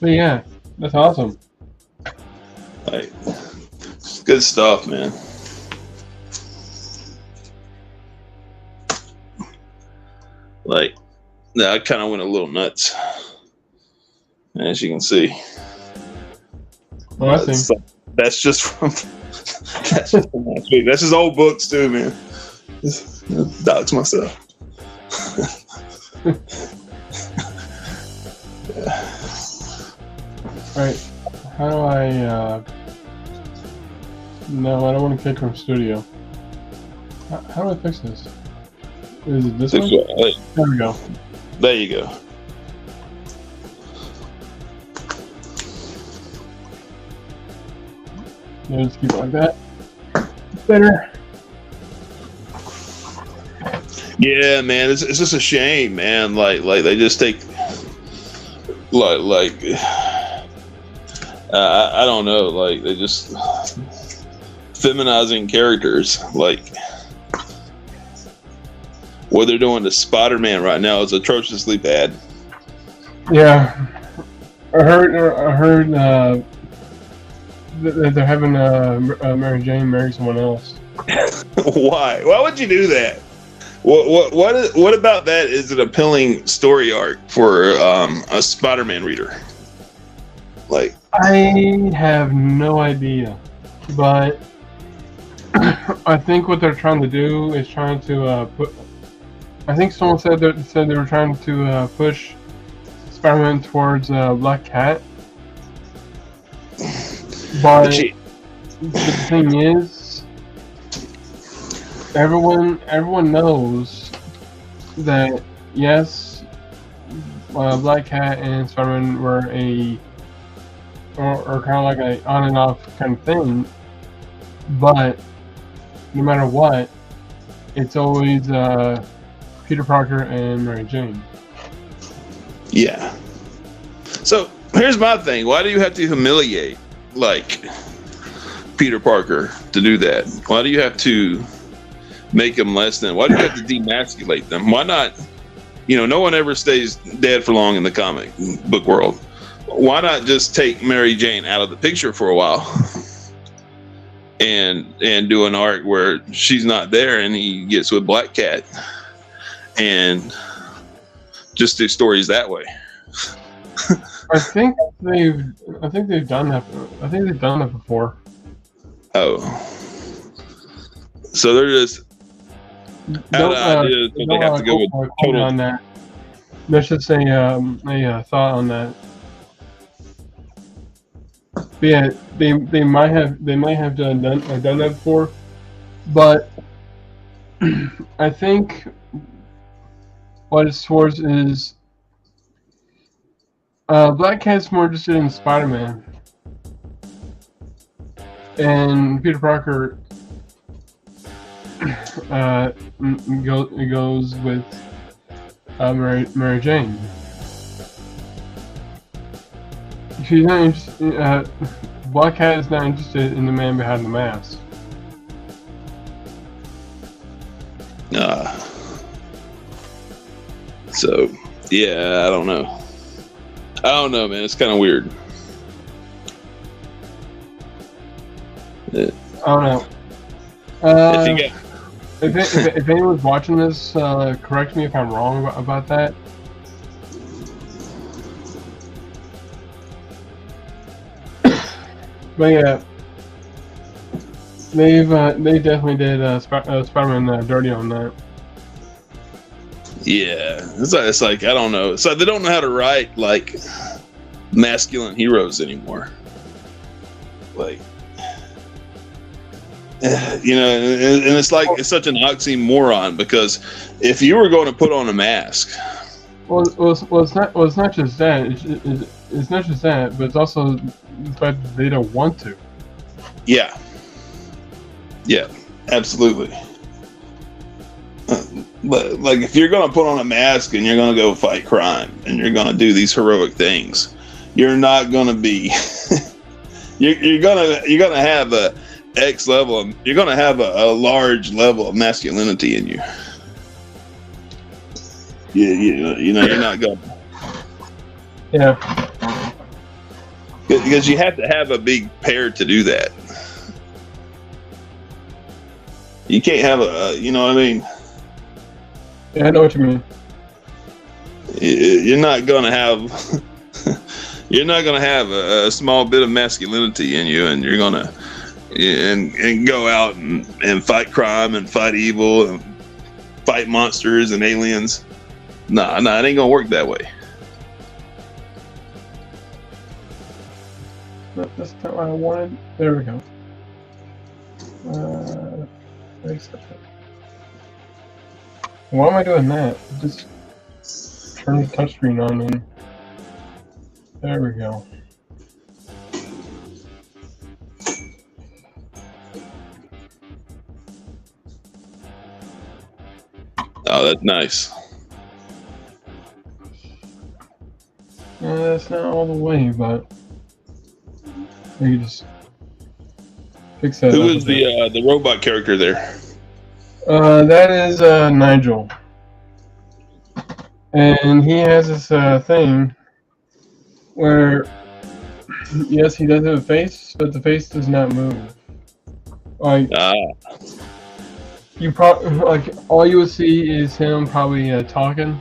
But yeah, that's awesome. Like it's good stuff, man. Like, yeah, I kind of went a little nuts, as you can see. Oh, I see. That's just from last week. That's just old books too, man. Just dox myself. Yeah. Alright, how do I no, I don't want to kick from studio. How do I fix this? Is it this one? Right. There we go. There you go. Yeah, just keep it like that. Better. Yeah, man, it's just a shame, man. Like they just take like I don't know, like they just feminizing characters. Like what they're doing to Spider-Man right now is atrociously bad. Yeah, I heard that they're having Mary Jane marry someone else. Why? Why would you do that? What about that is an appealing story arc for a Spider-Man reader? Like, I have no idea, but I think what they're trying to do is trying to put. I think someone said they were trying to push Spider-Man towards Black Cat, but the thing is, everyone knows that yes, Black Cat and Spider-Man were or kind of like a on and off kind of thing. But no matter what, it's always Peter Parker and Mary Jane. Yeah. So here's my thing. Why do you have to humiliate like Peter Parker to do that? Why do you have to make him less than? Why do you have to demasculate them? Why not? You know, no one ever stays dead for long in the comic book world. Why not just take Mary Jane out of the picture for a while and do an arc where she's not there and he gets with Black Cat and just do stories that way? I think they've done that. I think they've done that before. Oh, so they're just out of ideas, but they have to go with total on that. That's just a thought on that. But yeah, they might have done that before, but I think what it's towards is Black Cat's more interested in Spider-Man, and Peter Parker goes with Mary Jane. She's not interested. Black Cat is not interested in the man behind the mask. So yeah, I don't know. Man. It's kind of weird. I don't know. If anyone's watching this, correct me if I'm wrong about that. But yeah, they definitely did Spider-Man dirty on that. Yeah, it's like I don't know. It's like they don't know how to write like masculine heroes anymore. Like, you know, and it's like it's such an oxymoron because if you were going to put on a mask, it's not just that. It's not just that, but it's also the fact that they don't want to. Yeah, absolutely. But like, if you're going to put on a mask and you're going to go fight crime and you're going to do these heroic things, you're not going to be. you're gonna have a X level. You're gonna have a large level of masculinity in you. You know, you're not going. Yeah. Because you have to have a big pair to do that. You can't have you know what I mean? Yeah, I know what you mean. You're not gonna have a small bit of masculinity in you, and you're gonna and go out and fight crime and fight evil and fight monsters and aliens. Nah, it ain't gonna work that way. That's not what I wanted. There we go. Why am I doing that? Just turn the touchscreen on and there we go. Oh, that's nice. That's not all the way, but you just fix that. Who is the robot character there? That is Nigel, and he has this thing where yes, he does have a face, but the face does not move. Like you probably like all you would see is him probably talking.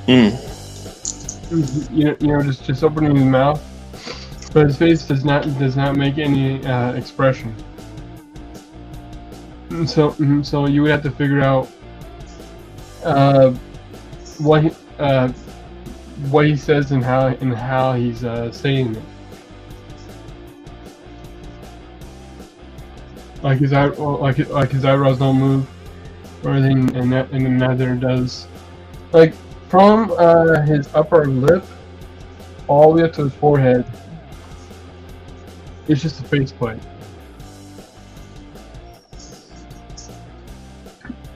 You know, just opening his mouth, but his face does not make any expression. So you would have to figure out what he says and how he's saying it. Like his eyebrows don't move or anything, and neither does from his upper lip all the way up to his forehead. It's just a faceplate.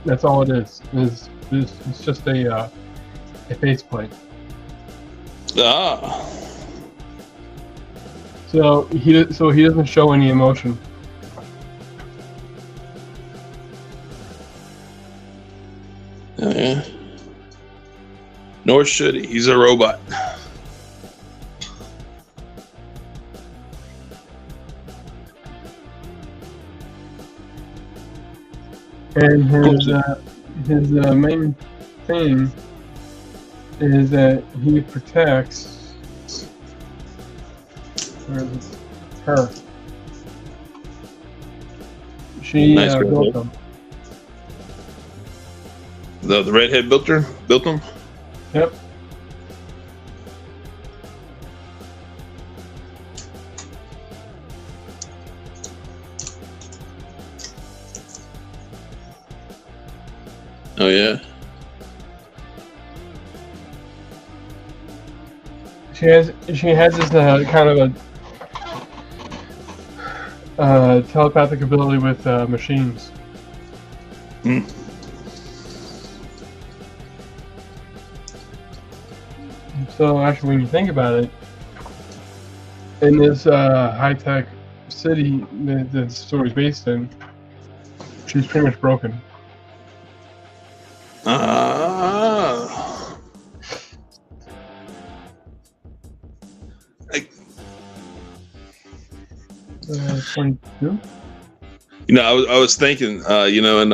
That's all it is. It's just a faceplate. Ah. So he doesn't show any emotion. Yeah. Nor should he. He's a robot. And his main thing is that he protects her. She Nice built redhead. him. The redhead built her? Built him? Yep. Oh yeah. She has this kind of a telepathic ability with machines. Hmm. So actually, when you think about it, in this high-tech city that the story's based in, she's pretty much broken. Ah. 22? You know, I was thinking, you know, and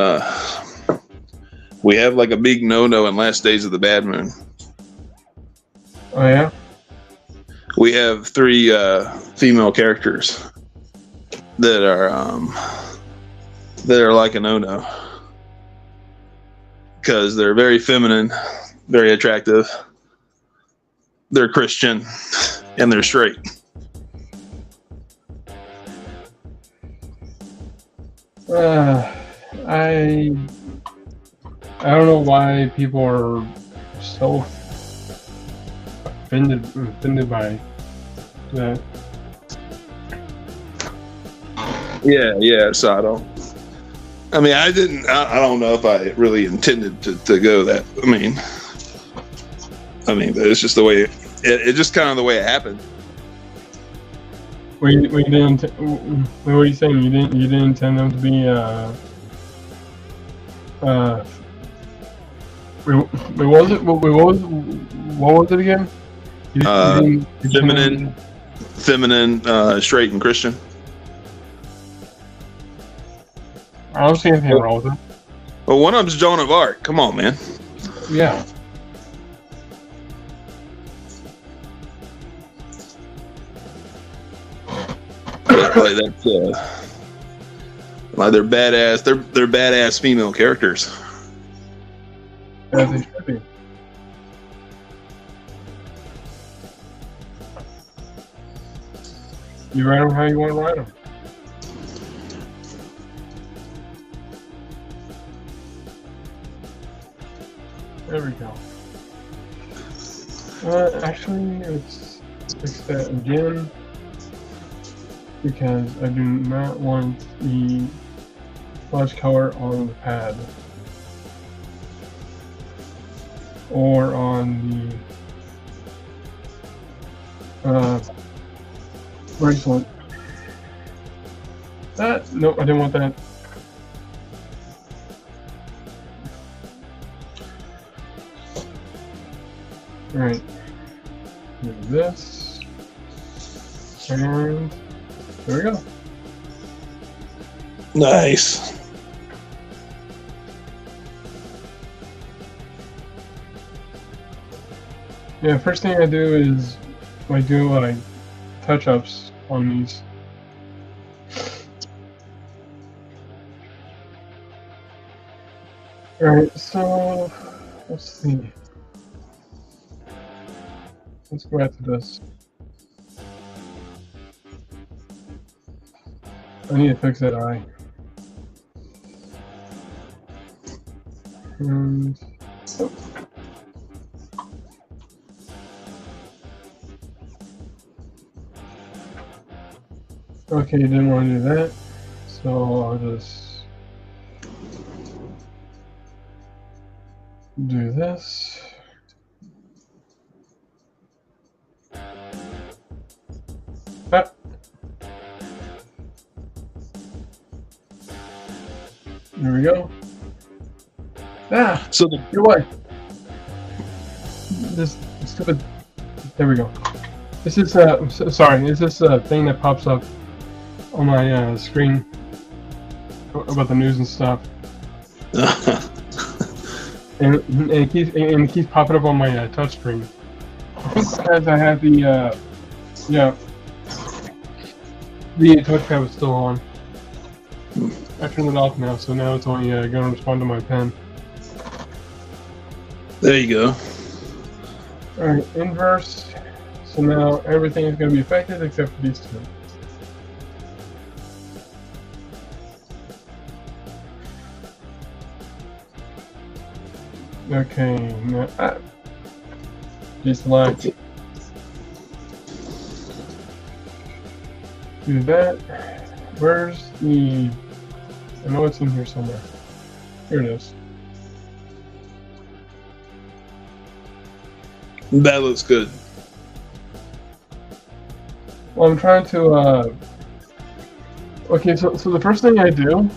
we have like a big no-no in Last Days of the Bad Moon. Oh yeah. We have 3 female characters that are like a no-no because they're very feminine, very attractive. They're Christian, and they're straight. I don't know why people are so offended by that. Yeah. So I mean, I don't know if I really intended to go that. I mean, it's just the way it's just kind of the way it happened. What are you saying? You didn't intend them to be what was it again? You didn't intend Feminine, straight, and Christian. I don't see anything wrong with it. Well, one of them's Joan of Arc. Come on, man. Yeah. Like that's like they're badass. They're badass female characters. As they should be. You write them how you want to write them. There we go. Actually, let's fix that again because I do not want the flesh color on the pad or on the bracelet. Nope, I didn't want that. Alright, do this, and there we go. Nice. Yeah, first thing I do is I do like touch-ups on these. Alright, so let's see. Let's go back to this. I need to fix that eye. And Okay, you didn't want to do that, so I'll just do this. Ah. There we go. Ah, So your way. This stupid. There we go. This is sorry. Is this a thing that pops up on my screen about the news and stuff? And it keeps popping up on my touch screen. I think because I have the touchpad was still on. I turned it off now, so now it's only going to respond to my pen. there you go. All right, inverse. So now everything is going to be affected except for these two. Okay, now deselect. Do that. Where's the? I know it's in here somewhere. Here it is. That looks good. Well, I'm trying to. Okay, so the first thing I do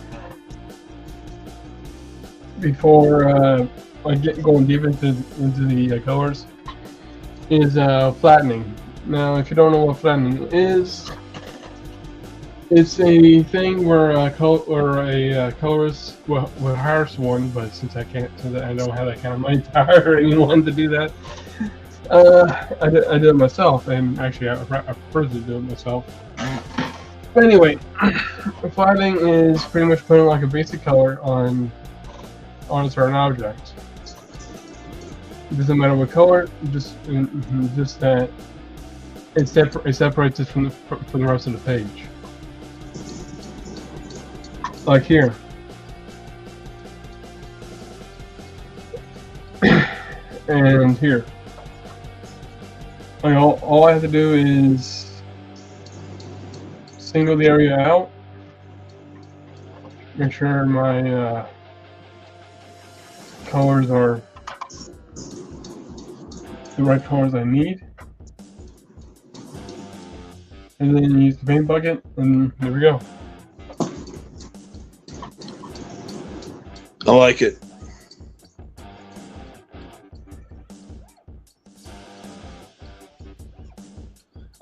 before I get going deep into the colors is flattening. Now, if you don't know what flattening is, it's a thing where a colorist will hire someone, but since I don't have that kind of money to hire anyone to do that, I did it myself, and actually I prefer to do it myself. But anyway, flattening is pretty much putting like a basic color on a certain object. It doesn't matter what color, just that it separates it from the rest of the page. Like here. And here. All I have to do is single the area out, make sure my colors are the right colors I need, and then use the paint bucket, and there we go. I like it.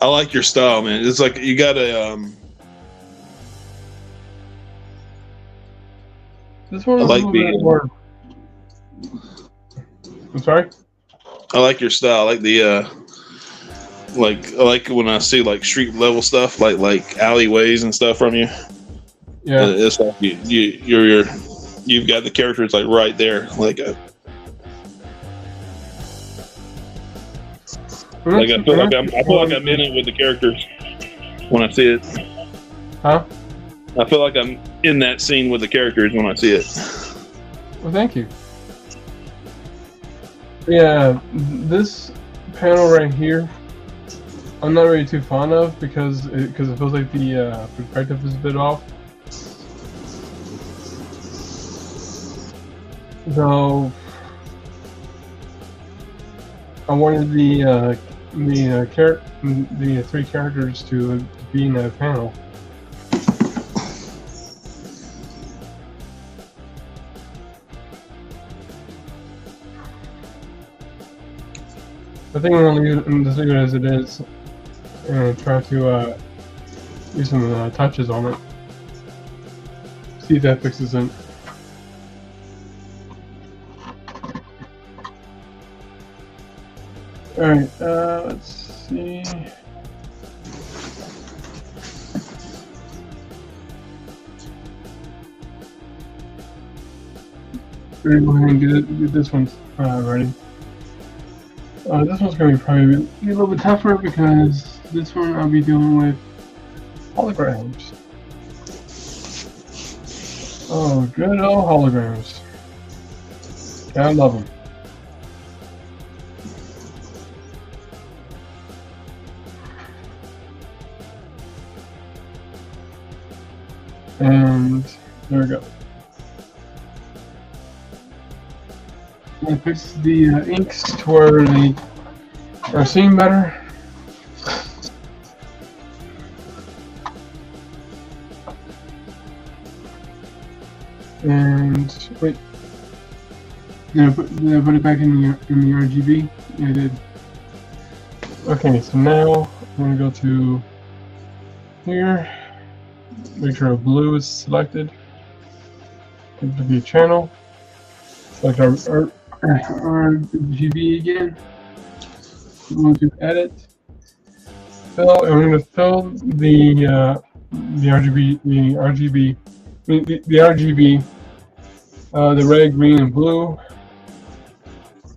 I like your style, man. It's like you got a This one is like a little bit more. I'm sorry? I like your style. I like the I like when I see like street level stuff, like alleyways and stuff from you. Yeah. It's like you've got the characters like right there, like a. Like I feel like I'm in it with the characters when I see it. Huh? I feel like I'm in that scene with the characters when I see it. Well, thank you. Yeah, this panel right here, I'm not really too fond of because it feels like the perspective is a bit off. So I wanted the three characters to be in that panel. I think I'm gonna leave it as it is and try to do some touches on it. See if that fixes it. Alright, let's see. We're going to go ahead and get this one ready. This one's going to probably be a little bit tougher because this one I'll be dealing with holograms. Oh, good old holograms. I love them. And there we go. I'm gonna fix the inks to where they are seen better. And wait, did I put it back in the RGB? Yeah, I did. Okay, so now I'm gonna go to here. Make sure blue is selected. It to be a channel. Select our RGB again. Go to edit. Fill, and we're gonna fill the RGB, the RGB, the red, green, and blue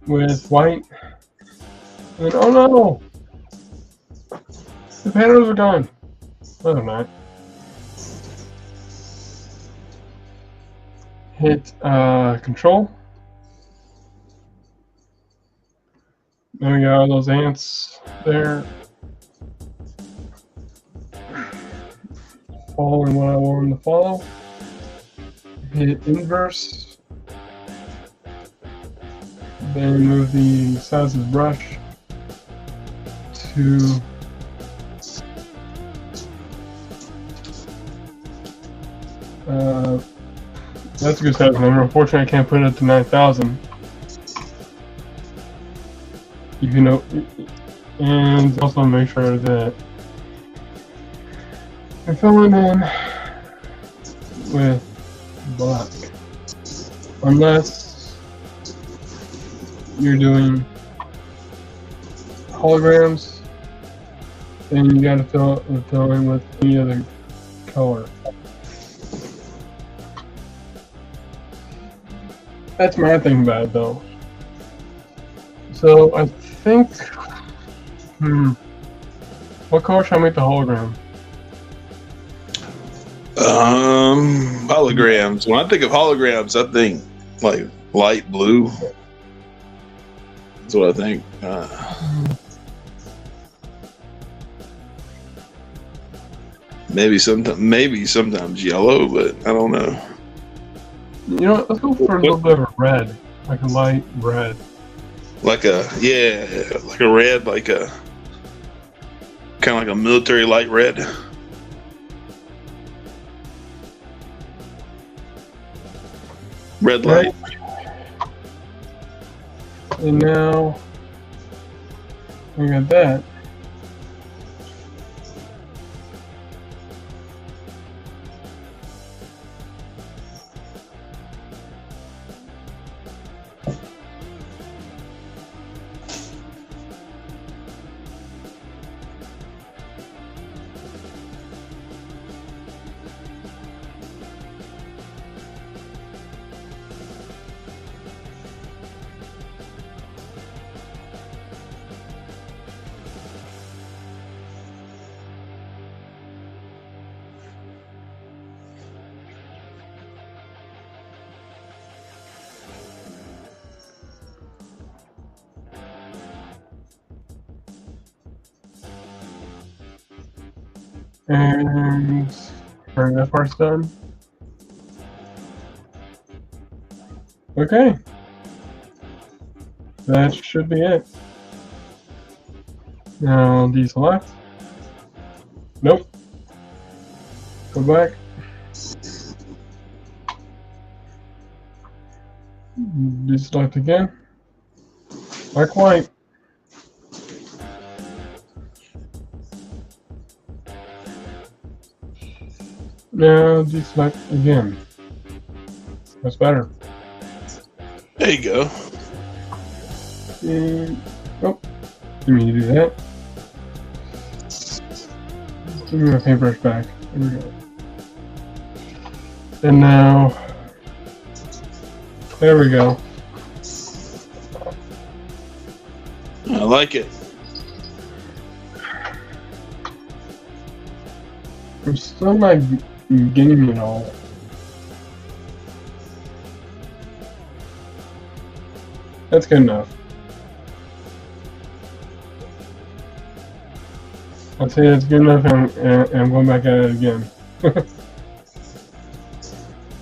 with white. And oh no! The panels are gone. No, they're not. Hit Control. Then we got all those ants there. Following what I want them to follow. Hit Inverse. Then move the size of the brush to that's a good size number. Unfortunately, I can't put it up to 9,000. You know, and also make sure that you're filling in with black, unless you're doing holograms, then you gotta fill in with any other color. That's my thing about it, though. So I think, what color should I make the hologram? Holograms. When I think of holograms, I think like light blue. That's what I think. Maybe sometimes yellow, but I don't know. You know what, let's go for a little bit of a red, like a light red. Like a red, like a kind of like a military light red. Red light. And now we got that. And that part's done. Okay. That should be it. Now deselect. Nope. Go back. Deselect again. Black white. Now deselect again. That's better. There you go. And oh, you mean to do that? Give me my paintbrush back. There we go. And now, there we go. I like it. I'm still not getting it all. That's good enough. I'd say that's good enough, and I'm going back at it again.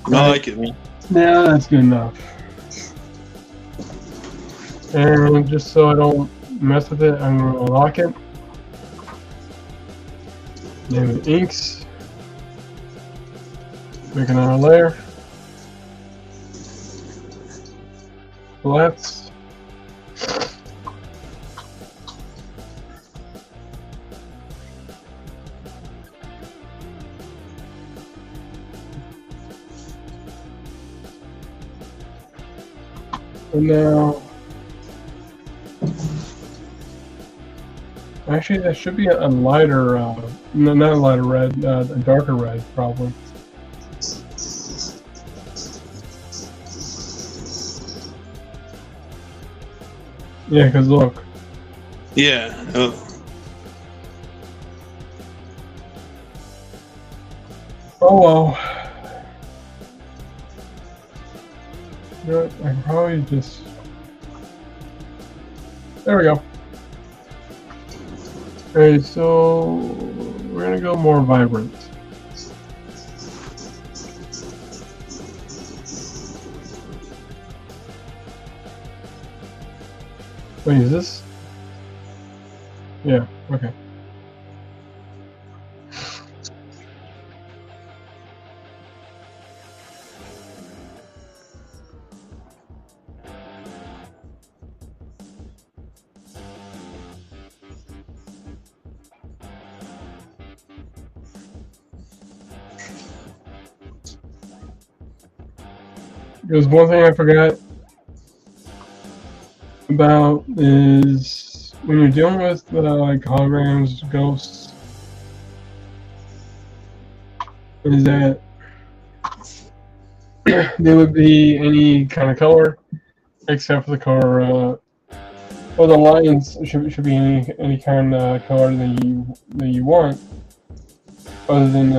I like it, man. Now that's good enough. And just so I don't mess with it, I'm gonna lock it. Name it inks. Make another layer. Let's. And now, actually, that should be a lighter, no, not a lighter red, a darker red, probably. Yeah, because look. Yeah. Oh well. You know what, I can probably just... There we go. Okay, so we're gonna go more vibrant. Wait, is this? Yeah, okay. There's one thing I forgot about is when you're dealing with like holograms, ghosts, is that they would be any kind of color except for the color. Well, the lines should be any kind of color that you want, other than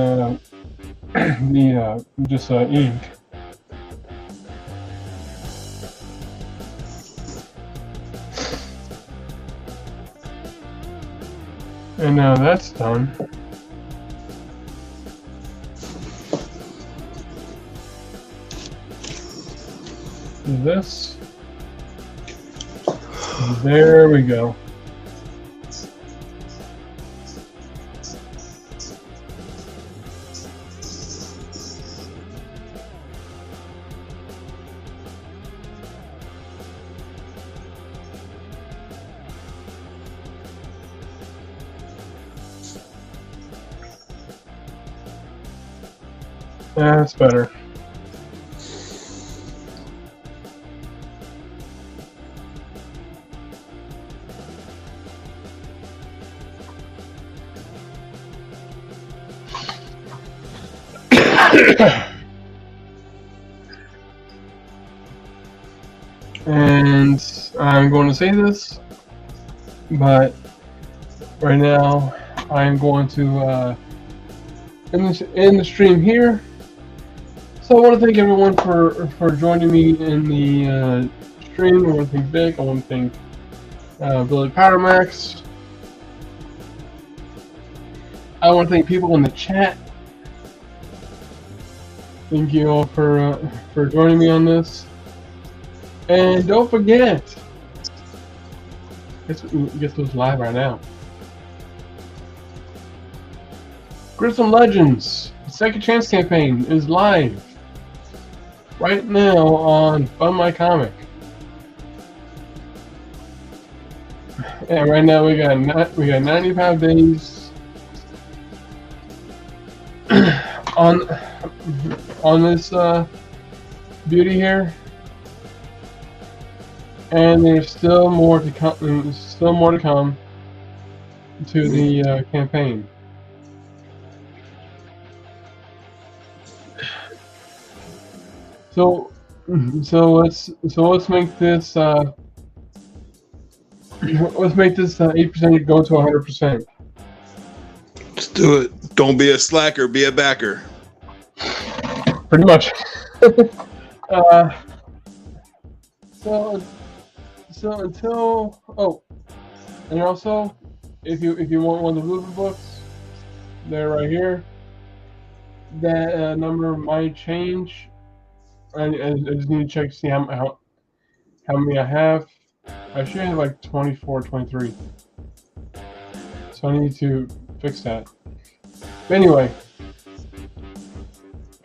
the just ink. And now that's done. This. There we go. That's better. And I'm going to say this, but right now I'm going to end the stream here. So I want to thank everyone for joining me in the stream. I want to thank Vic. I want to thank Billy Powdermax. I want to thank people in the chat. Thank you all for joining me on this. And don't forget, guess who's live right now? Grissom Legends, the Second Chance campaign is live right now on Fund My Comic. And right now we got 95 days on this beauty here. And there's still more to come. There's still more to come to the campaign. So let's make this 8% go to 100%. Let's do it. Don't be a slacker. Be a backer. Pretty much. So until and also if you want one of the movie books, they're right here. That number might change I just need to check to see how many I have. I should have like 24, 23. So I need to fix that. But anyway,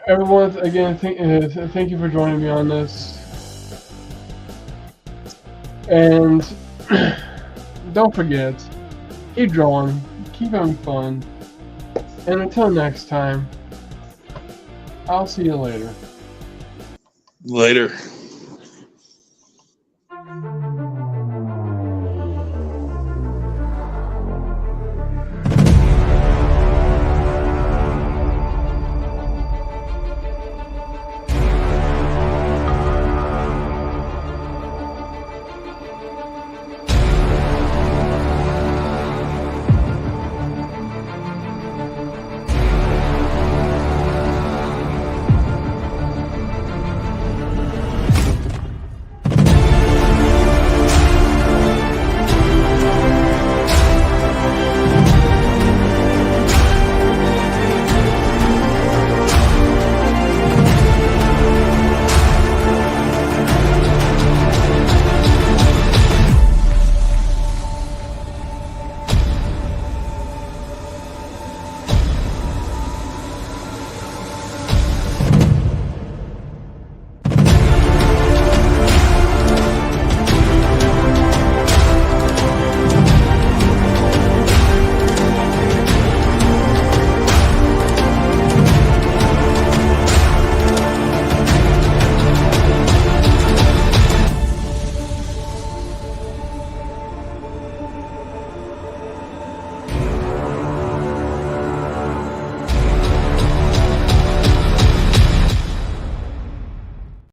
everyone, again, thank you for joining me on this. And don't forget, keep drawing, keep having fun. And until next time, I'll see you later. Later.